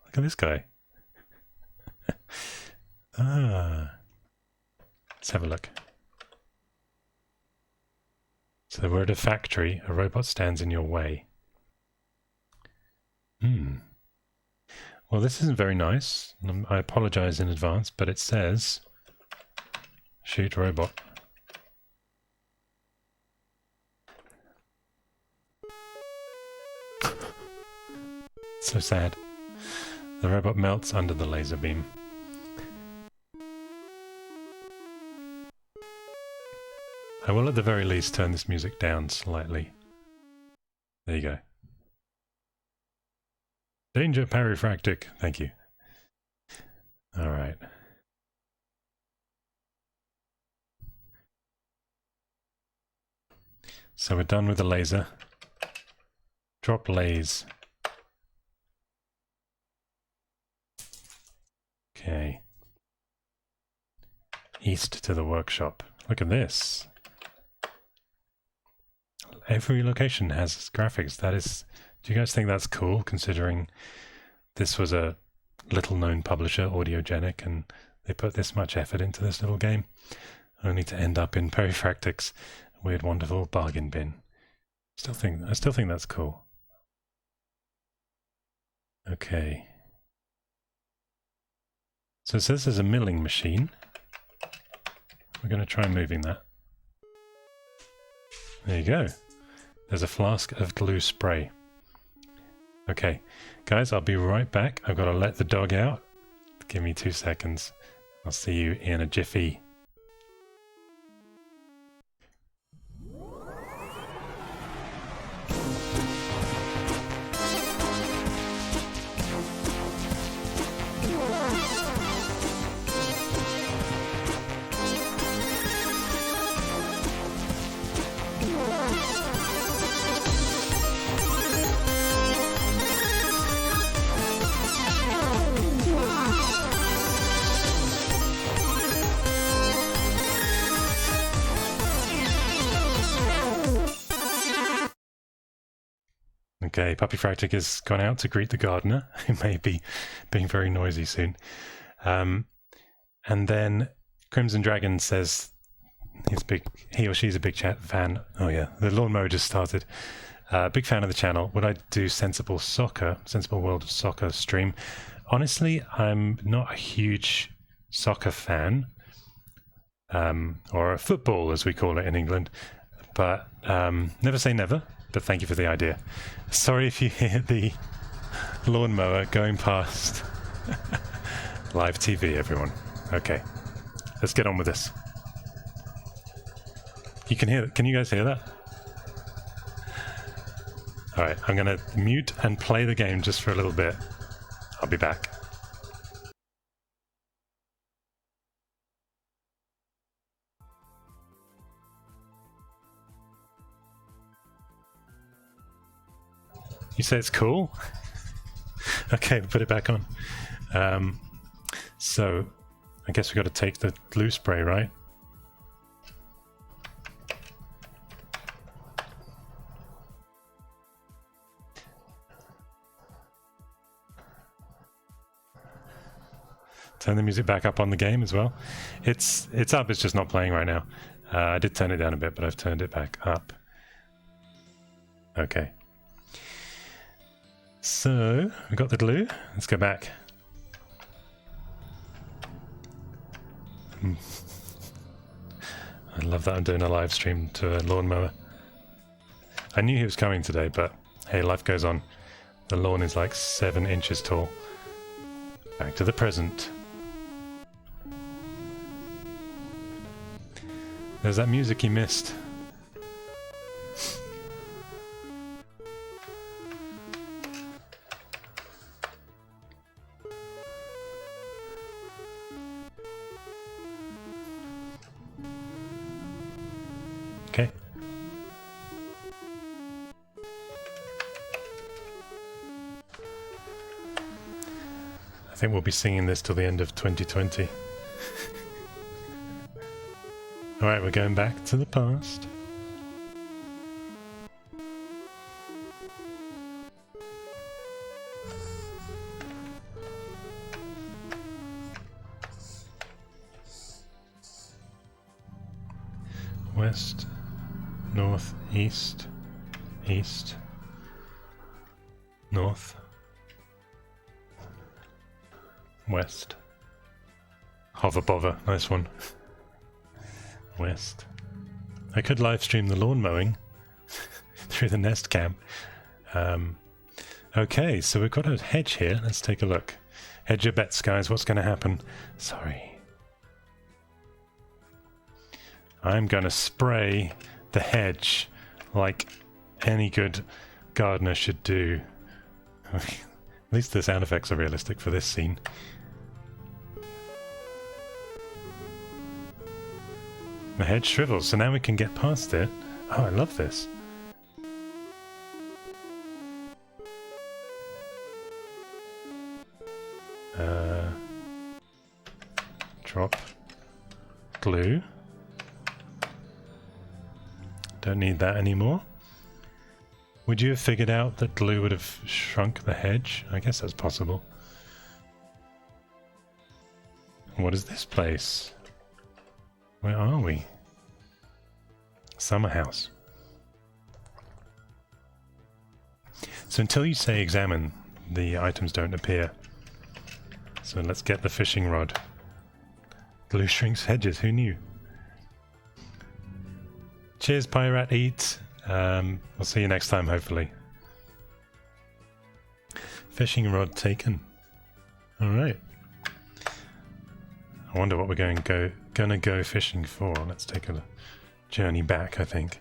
S3: Look at this guy. Let's have a look. So we're at a factory. A robot stands in your way. Well, this isn't very nice. I apologize in advance, but it says shoot robot. So sad. The robot melts under the laser beam. I will at the very least turn this music down slightly. There you go. Danger, Parifractic. Thank you. Alright. So we're done with the laser. Drop lays. Okay. East to the workshop. Look at this. every location has graphics. That is, do you guys think that's cool, considering this was a little-known publisher, Audiogenic, and they put this much effort into this little game, only to end up in Puppyfractic's weird, wonderful bargain bin? I still think that's cool. Okay. So it says there's a milling machine. We're going to try moving that. There you go. There's a flask of glue spray. Okay, guys, I'll be right back. I've got to let the dog out. Give me 2 seconds. I'll see you in a jiffy. Okay, Puppyfractic has gone out to greet the gardener, who may be being very noisy soon. And then Crimson Dragon says he or she's a big fan. Oh yeah, the lawnmower just started. Big fan of the channel. Would I do Sensible World of Soccer stream? Honestly, I'm not a huge soccer fan, or a football as we call it in England, but never say never. But thank you for the idea. Sorry if you hear the lawnmower going past. Live TV, everyone. Okay, let's get on with this. You can hear it. Can you guys hear that? All right, I'm going to mute and play the game just for a little bit. I'll be back. You say it's cool? Okay, put it back on. So, I guess we got to take the glue spray, right? Turn the music back up on the game as well. It's up, it's just not playing right now. I did turn it down a bit, but I've turned it back up. Okay. So, we got the glue. Let's go back. I love that I'm doing a live stream to a lawnmower. I knew he was coming today, but hey, life goes on. The lawn is like 7 inches tall. Back to the present. There's that music you missed. Okay. I think we'll be singing this till the end of 2020. Alright, we're going back to the past. West, north, east, east, north, west. Hover bother, nice one. West. I could live stream the lawn mowing through the Nest Cam. Okay, so we've got a hedge here. Let's take a look. Hedge your bets, guys. What's going to happen? Sorry. I'm going to spray the hedge like any good gardener should do. At least the sound effects are realistic for this scene. The hedge shrivels, so now we can get past it. Oh, I love this. Drop glue. Don't need that anymore. Would you have figured out that glue would have shrunk the hedge? I guess that's possible. What is this place? Where are we? Summer house. So until you say examine, the items don't appear. So let's get the fishing rod. Glue shrinks hedges, who knew? Cheers, Pirate Eat. We'll see you next time, hopefully. Fishing rod taken. Alright. I wonder what we're gonna go fishing for. Let's take a journey back, I think.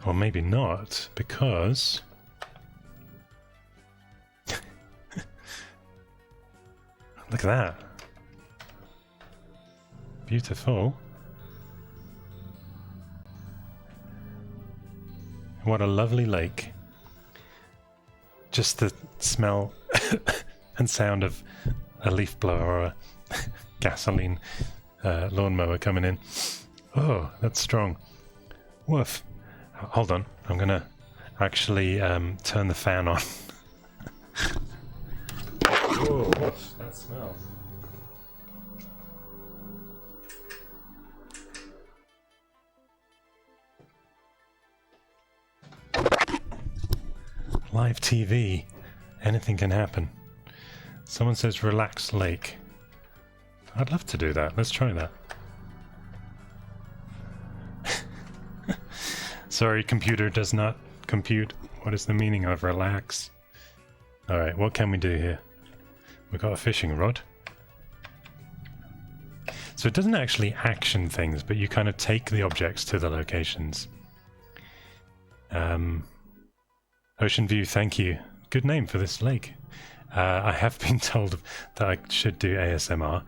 S3: Or maybe not, because... Look at that. Beautiful. What a lovely lake. Just the smell and sound of a leaf blower or a gasoline lawnmower coming in. Oh, that's strong. Woof. Hold on, I'm gonna actually turn the fan on. Oh, what's that smell? Live TV. Anything can happen. Someone says relax lake. I'd love to do that. Let's try that. Sorry, computer does not compute. What is the meaning of relax? Alright, what can we do here? We've got a fishing rod. So it doesn't actually action things, but you kind of take the objects to the locations. Ocean View, thank you. Good name for this lake. I have been told that I should do ASMR.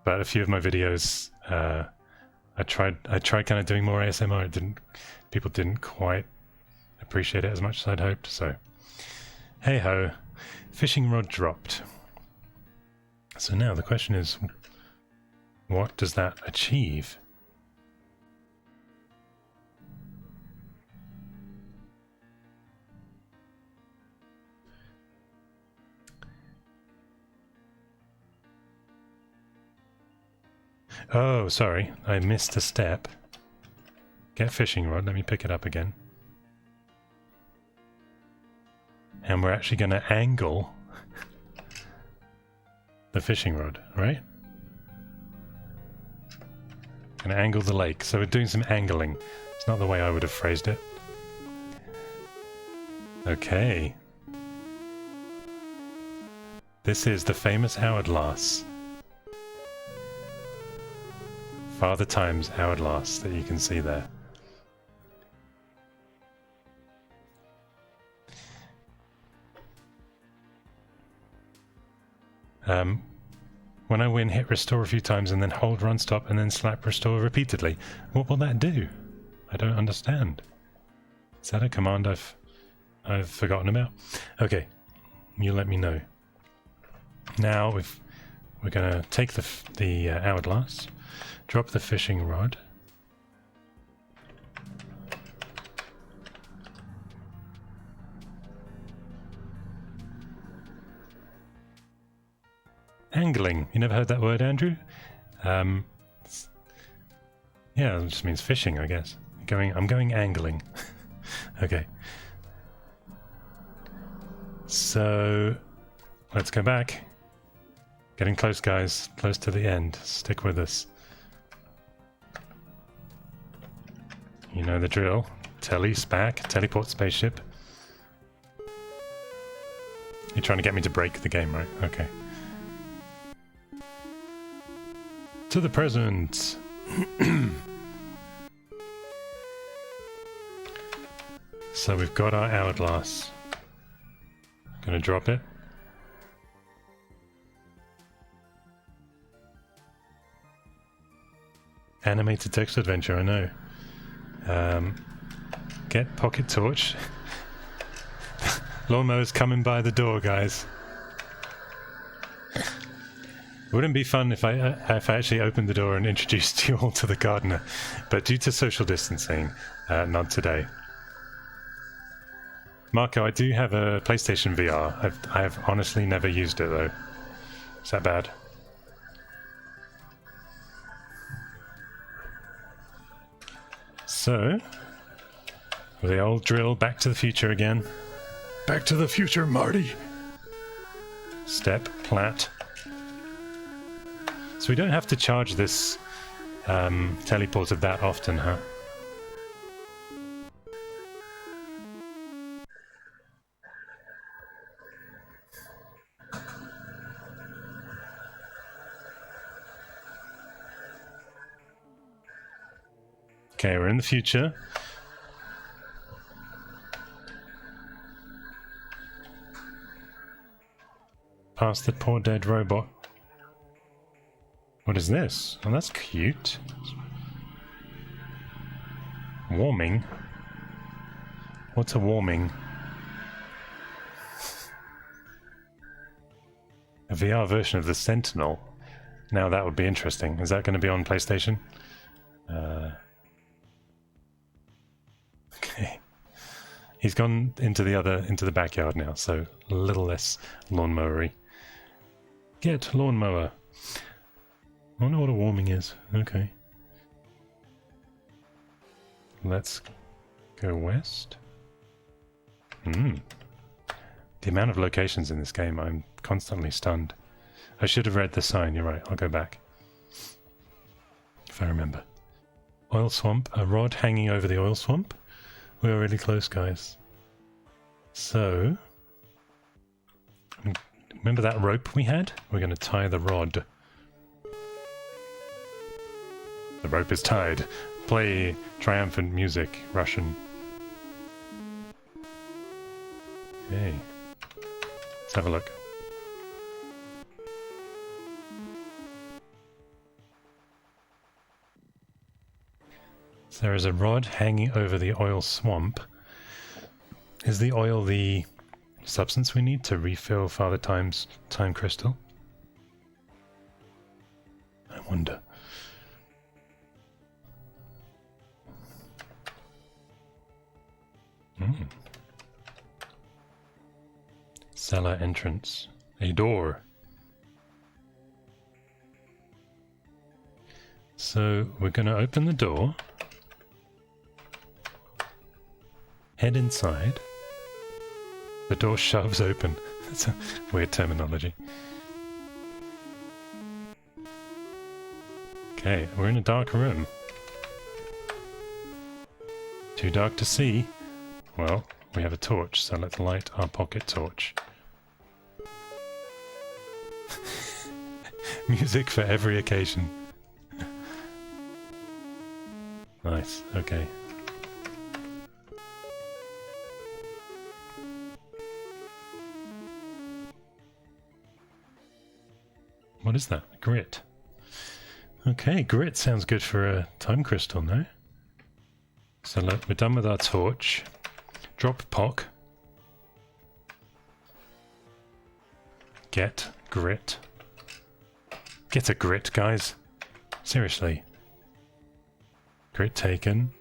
S3: But a few of my videos, I tried kind of doing more ASMR. People didn't quite appreciate it as much as I'd hoped, so hey ho. Fishing rod dropped. So now the question is, what does that achieve? Oh, sorry, I missed a step. Get fishing rod, let me pick it up again. And we're actually going to angle the fishing rod, right? Going to angle the lake, so we're doing some angling. It's not the way I would have phrased it. Okay. This is the famous hourglass. Father Time's hourglass that you can see there. When I win, hit restore a few times and then hold run stop and then slap restore repeatedly. What will that do? I don't understand. Is that a command I've forgotten about? Okay, you let me know. Now we're going to take the hourglass, drop the fishing rod. Angling. You never heard that word, Andrew? Yeah, it just means fishing, I guess. I'm going angling. Okay. So, let's go back. Getting close, guys. Close to the end. Stick with us. You know the drill. Spac, teleport spaceship. You're trying to get me to break the game, right? Okay. To the present. So we've got our hourglass. Gonna drop it. Animated text adventure, I know. Get pocket torch. Lawnmower's coming by the door, guys. Wouldn't it be fun if I actually opened the door and introduced you all to the gardener? But due to social distancing, not today. Marco, I do have a PlayStation VR. I have honestly never used it though. Is that bad? So, the old drill, Back to the Future again. Back to the future, Marty! Step, plat. So we don't have to charge this teleporter that often, huh? Okay, we're in the future. Past the poor dead robot. What is this? Oh, that's cute. Warming? What's a warming? A VR version of the Sentinel. Now that would be interesting. Is that going to be on PlayStation? Okay. He's gone into the backyard now, so a little less lawnmowery. Get lawnmower. I wonder what a warming is. Okay. Let's go west. The amount of locations in this game, I'm constantly stunned. I should have read the sign, you're right, I'll go back. If I remember. Oil swamp, a rod hanging over the oil swamp. We're really close, guys. So, remember that rope we had? We're going to tie the rod. The rope is tied. Play triumphant music, Russian. Okay. Let's have a look. So there is a rod hanging over the oil swamp. Is the oil the substance we need to refill Father Time's time crystal? I wonder. Cellar entrance. A door. So we're going to open the door. Head inside. The door shoves open. That's a weird terminology. Okay, we're in a dark room. Too dark to see. Well, we have a torch, so let's light our pocket torch. Music for every occasion. Nice, okay. What is that? Grit. Okay, grit sounds good for a time crystal, no? So look, we're done with our torch. Drop pock. Get grit. Get a grit, guys. Seriously. Grit taken.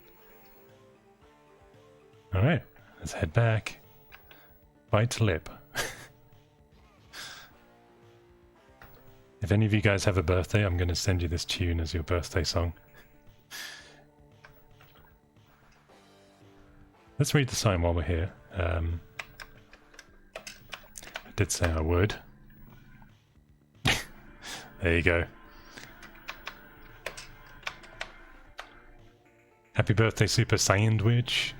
S3: Alright, let's head back. Bite lip. If any of you guys have a birthday, I'm going to send you this tune as your birthday song. Let's read the sign while we're here. I did say I would. There you go. Happy birthday, Super Sandwich.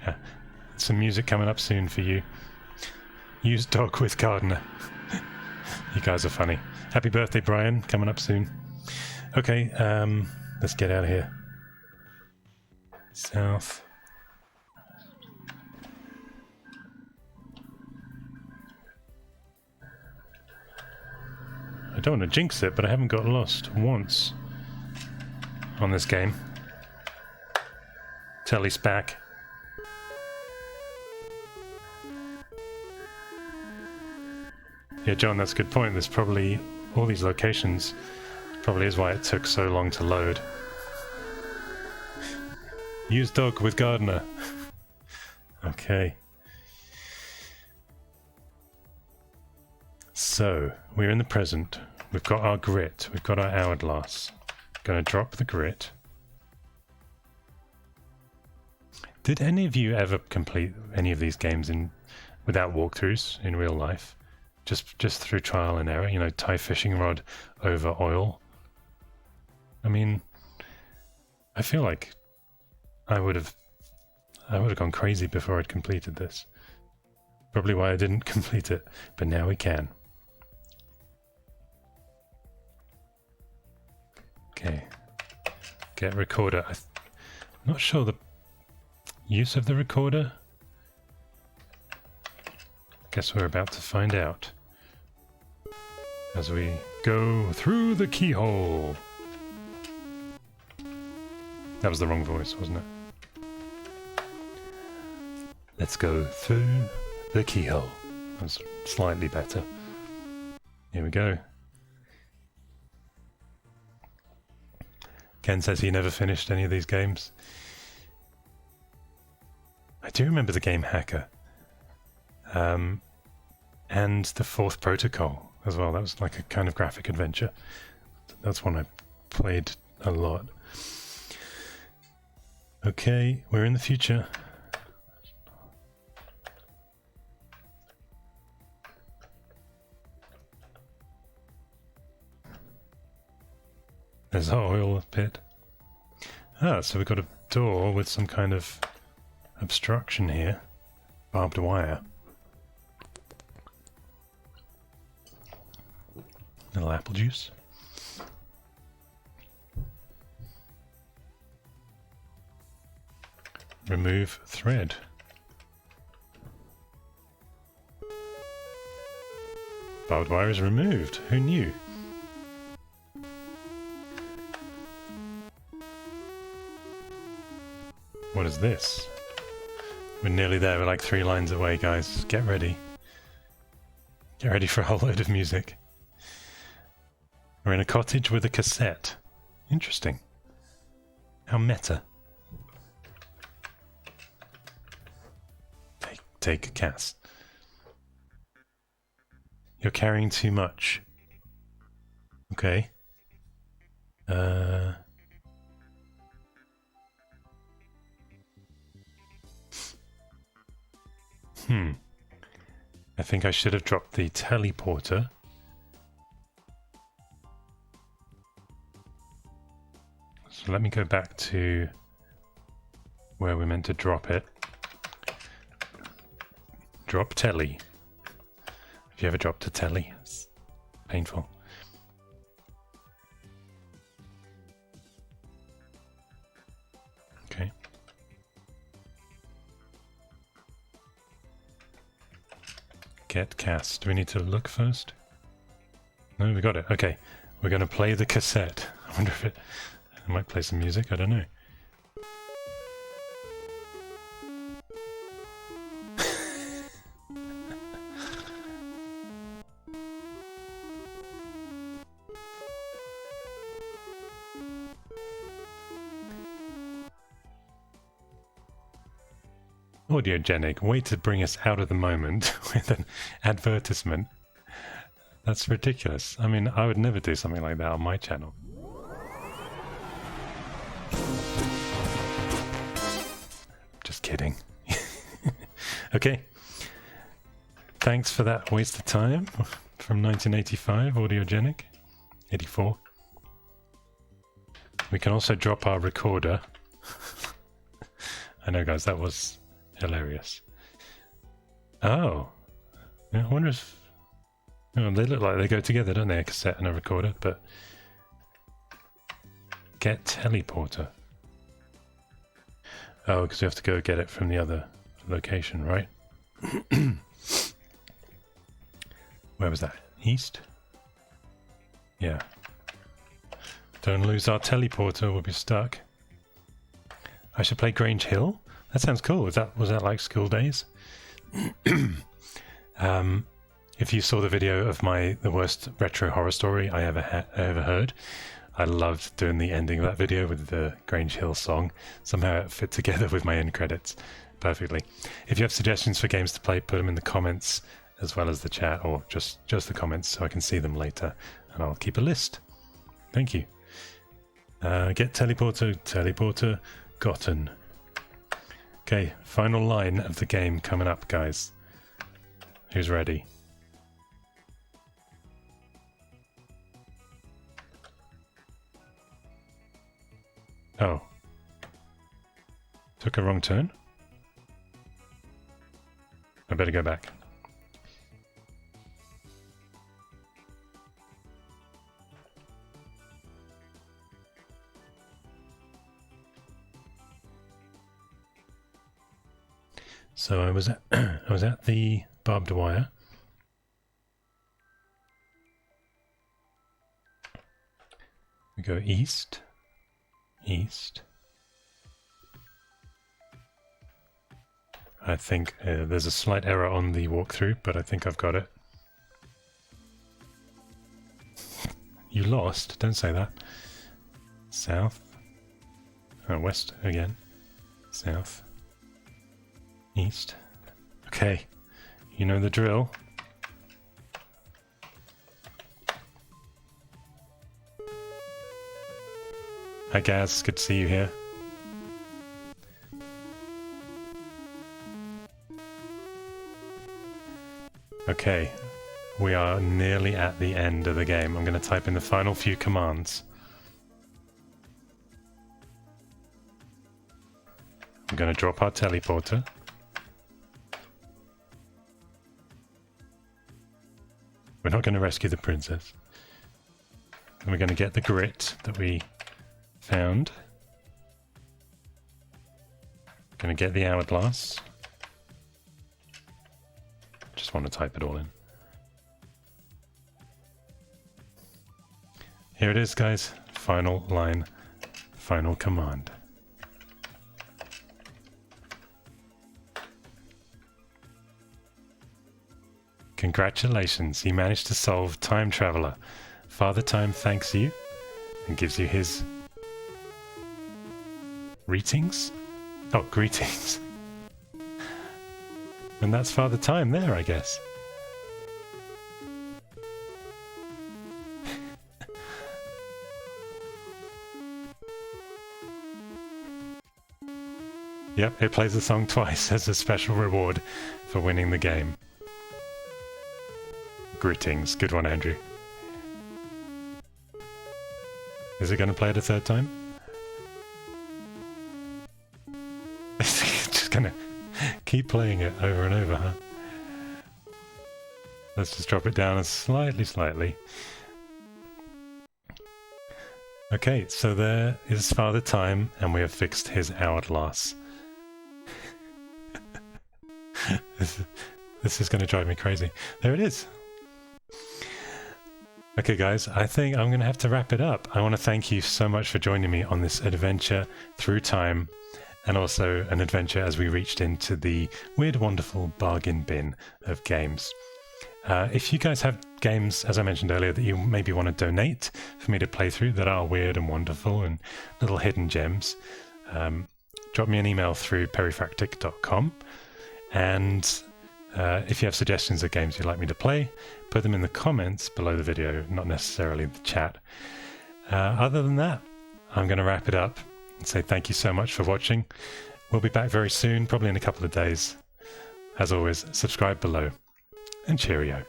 S3: Some music coming up soon for you. Use dog with gardener. You guys are funny. Happy birthday, Brian. Coming up soon. Okay, let's get out of here. South. I don't want to jinx it, but I haven't got lost once on this game. Telly's back. Yeah, John, that's a good point. There's probably all these locations. Probably is why it took so long to load. Use dog with gardener. Okay. So, we're in the present. We've got our grit. We've got our hourglass. Gonna drop the grit. Did any of you ever complete any of these games without walkthroughs in real life? Just through trial and error, you know, tie fishing rod over oil. I mean, I feel like I would have gone crazy before I'd completed this. Probably why I didn't complete it, but now we can. Okay. Get recorder. I'm not sure the use of the recorder. Guess we're about to find out as we go through the keyhole. That was the wrong voice, wasn't it? Let's go through the keyhole. That's slightly better. Here we go. Ken says he never finished any of these games. I do remember the game Hacker. And the Fourth Protocol as well. That was like a kind of graphic adventure. That's one I played a lot. Okay, we're in the future. There's our oil pit. Ah, so we've got a door with some kind of obstruction here. Barbed wire. Little apple juice. Remove thread. Barbed wire is removed. Who knew? What is this? We're nearly there. We're like 3 lines away, guys. Get ready. Get ready for a whole load of music. We're in a cottage with a cassette. Interesting. How meta. Take a cast. You're carrying too much. Okay. I think I should have dropped the teleporter. So let me go back to where we're meant to drop it. Drop telly. Have you ever dropped a telly? It's painful. Okay. Get cast. Do we need to look first? No, we got it. Okay. We're going to play the cassette. I wonder if I might play some music. I don't know. Audiogenic, way to bring us out of the moment with an advertisement. That's ridiculous. I mean, I would never do something like that on my channel. Just kidding. Okay. Thanks for that waste of time from 1985, Audiogenic. 84. We can also drop our recorder. I know, guys, that was hilarious. Oh. Yeah, I wonder if... Oh, they look like they go together, don't they? A cassette and a recorder, but... Get teleporter. Oh, because we have to go get it from the other location, right? Where was that? East? Yeah. Don't lose our teleporter, we'll be stuck. I should play Grange Hill? That sounds cool. Was that like school days? If you saw the video of the worst retro horror story I ever heard, I loved doing the ending of that video with the Grange Hill song. Somehow it fit together with my end credits perfectly. If you have suggestions for games to play, put them in the comments as well as the chat, or just the comments so I can see them later, and I'll keep a list. Thank you. Get teleporter gotten. Okay, final line of the game coming up, guys. Who's ready? Oh. Took a wrong turn? I better go back. So I was at the barbed wire. We go east. I think there's a slight error on the walkthrough, but I think I've got it. You lost? Don't say that. South. Oh, west again. South. East. Okay. You know the drill. Hi Gaz, good to see you here. Okay, we are nearly at the end of the game. I'm going to type in the final few commands. I'm going to drop our teleporter. We're not going to rescue the princess. And we're going to get the grit that we found. Going to get the hourglass. Just want to type it all in. Here it is, guys. Final line, final command. Congratulations, you managed to solve Time Traveler. Father Time thanks you and gives you his greetings. Oh, greetings. And that's Father Time there, I guess. Yep, it plays the song twice as a special reward for winning the game. Greetings. Good one, Andrew. Is it going to play it a third time? It's just going to keep playing it over and over, huh? Let's just drop it down slightly. Okay, so there is Father Time, and we have fixed his hourglass. This is going to drive me crazy. There it is. Okay guys, I think I'm going to have to wrap it up. I want to thank you so much for joining me on this adventure through time, and also an adventure as we reached into the weird, wonderful bargain bin of games. If you guys have games, as I mentioned earlier, that you maybe want to donate for me to play through that are weird and wonderful and little hidden gems, drop me an email through perryfractic.com, and if you have suggestions of games you'd like me to play, put them in the comments below the video, not necessarily the chat. Other than that, I'm going to wrap it up and say thank you so much for watching. We'll be back very soon, probably in a couple of days. As always, subscribe below, and cheerio.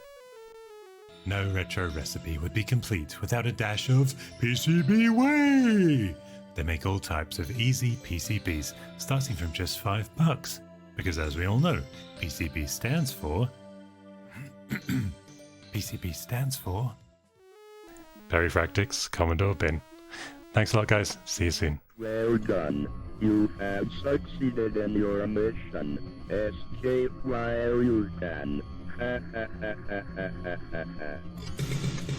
S3: No retro recipe would be complete without a dash of PCB way! They make all types of easy PCBs, starting from just $5. Because as we all know, PCB stands for... PCB stands for... Perryfractic's Commodore bin. Thanks a lot, guys. See you soon.
S1: Well done. You have succeeded in your mission. Escape while you can. Ha ha ha ha ha ha ha.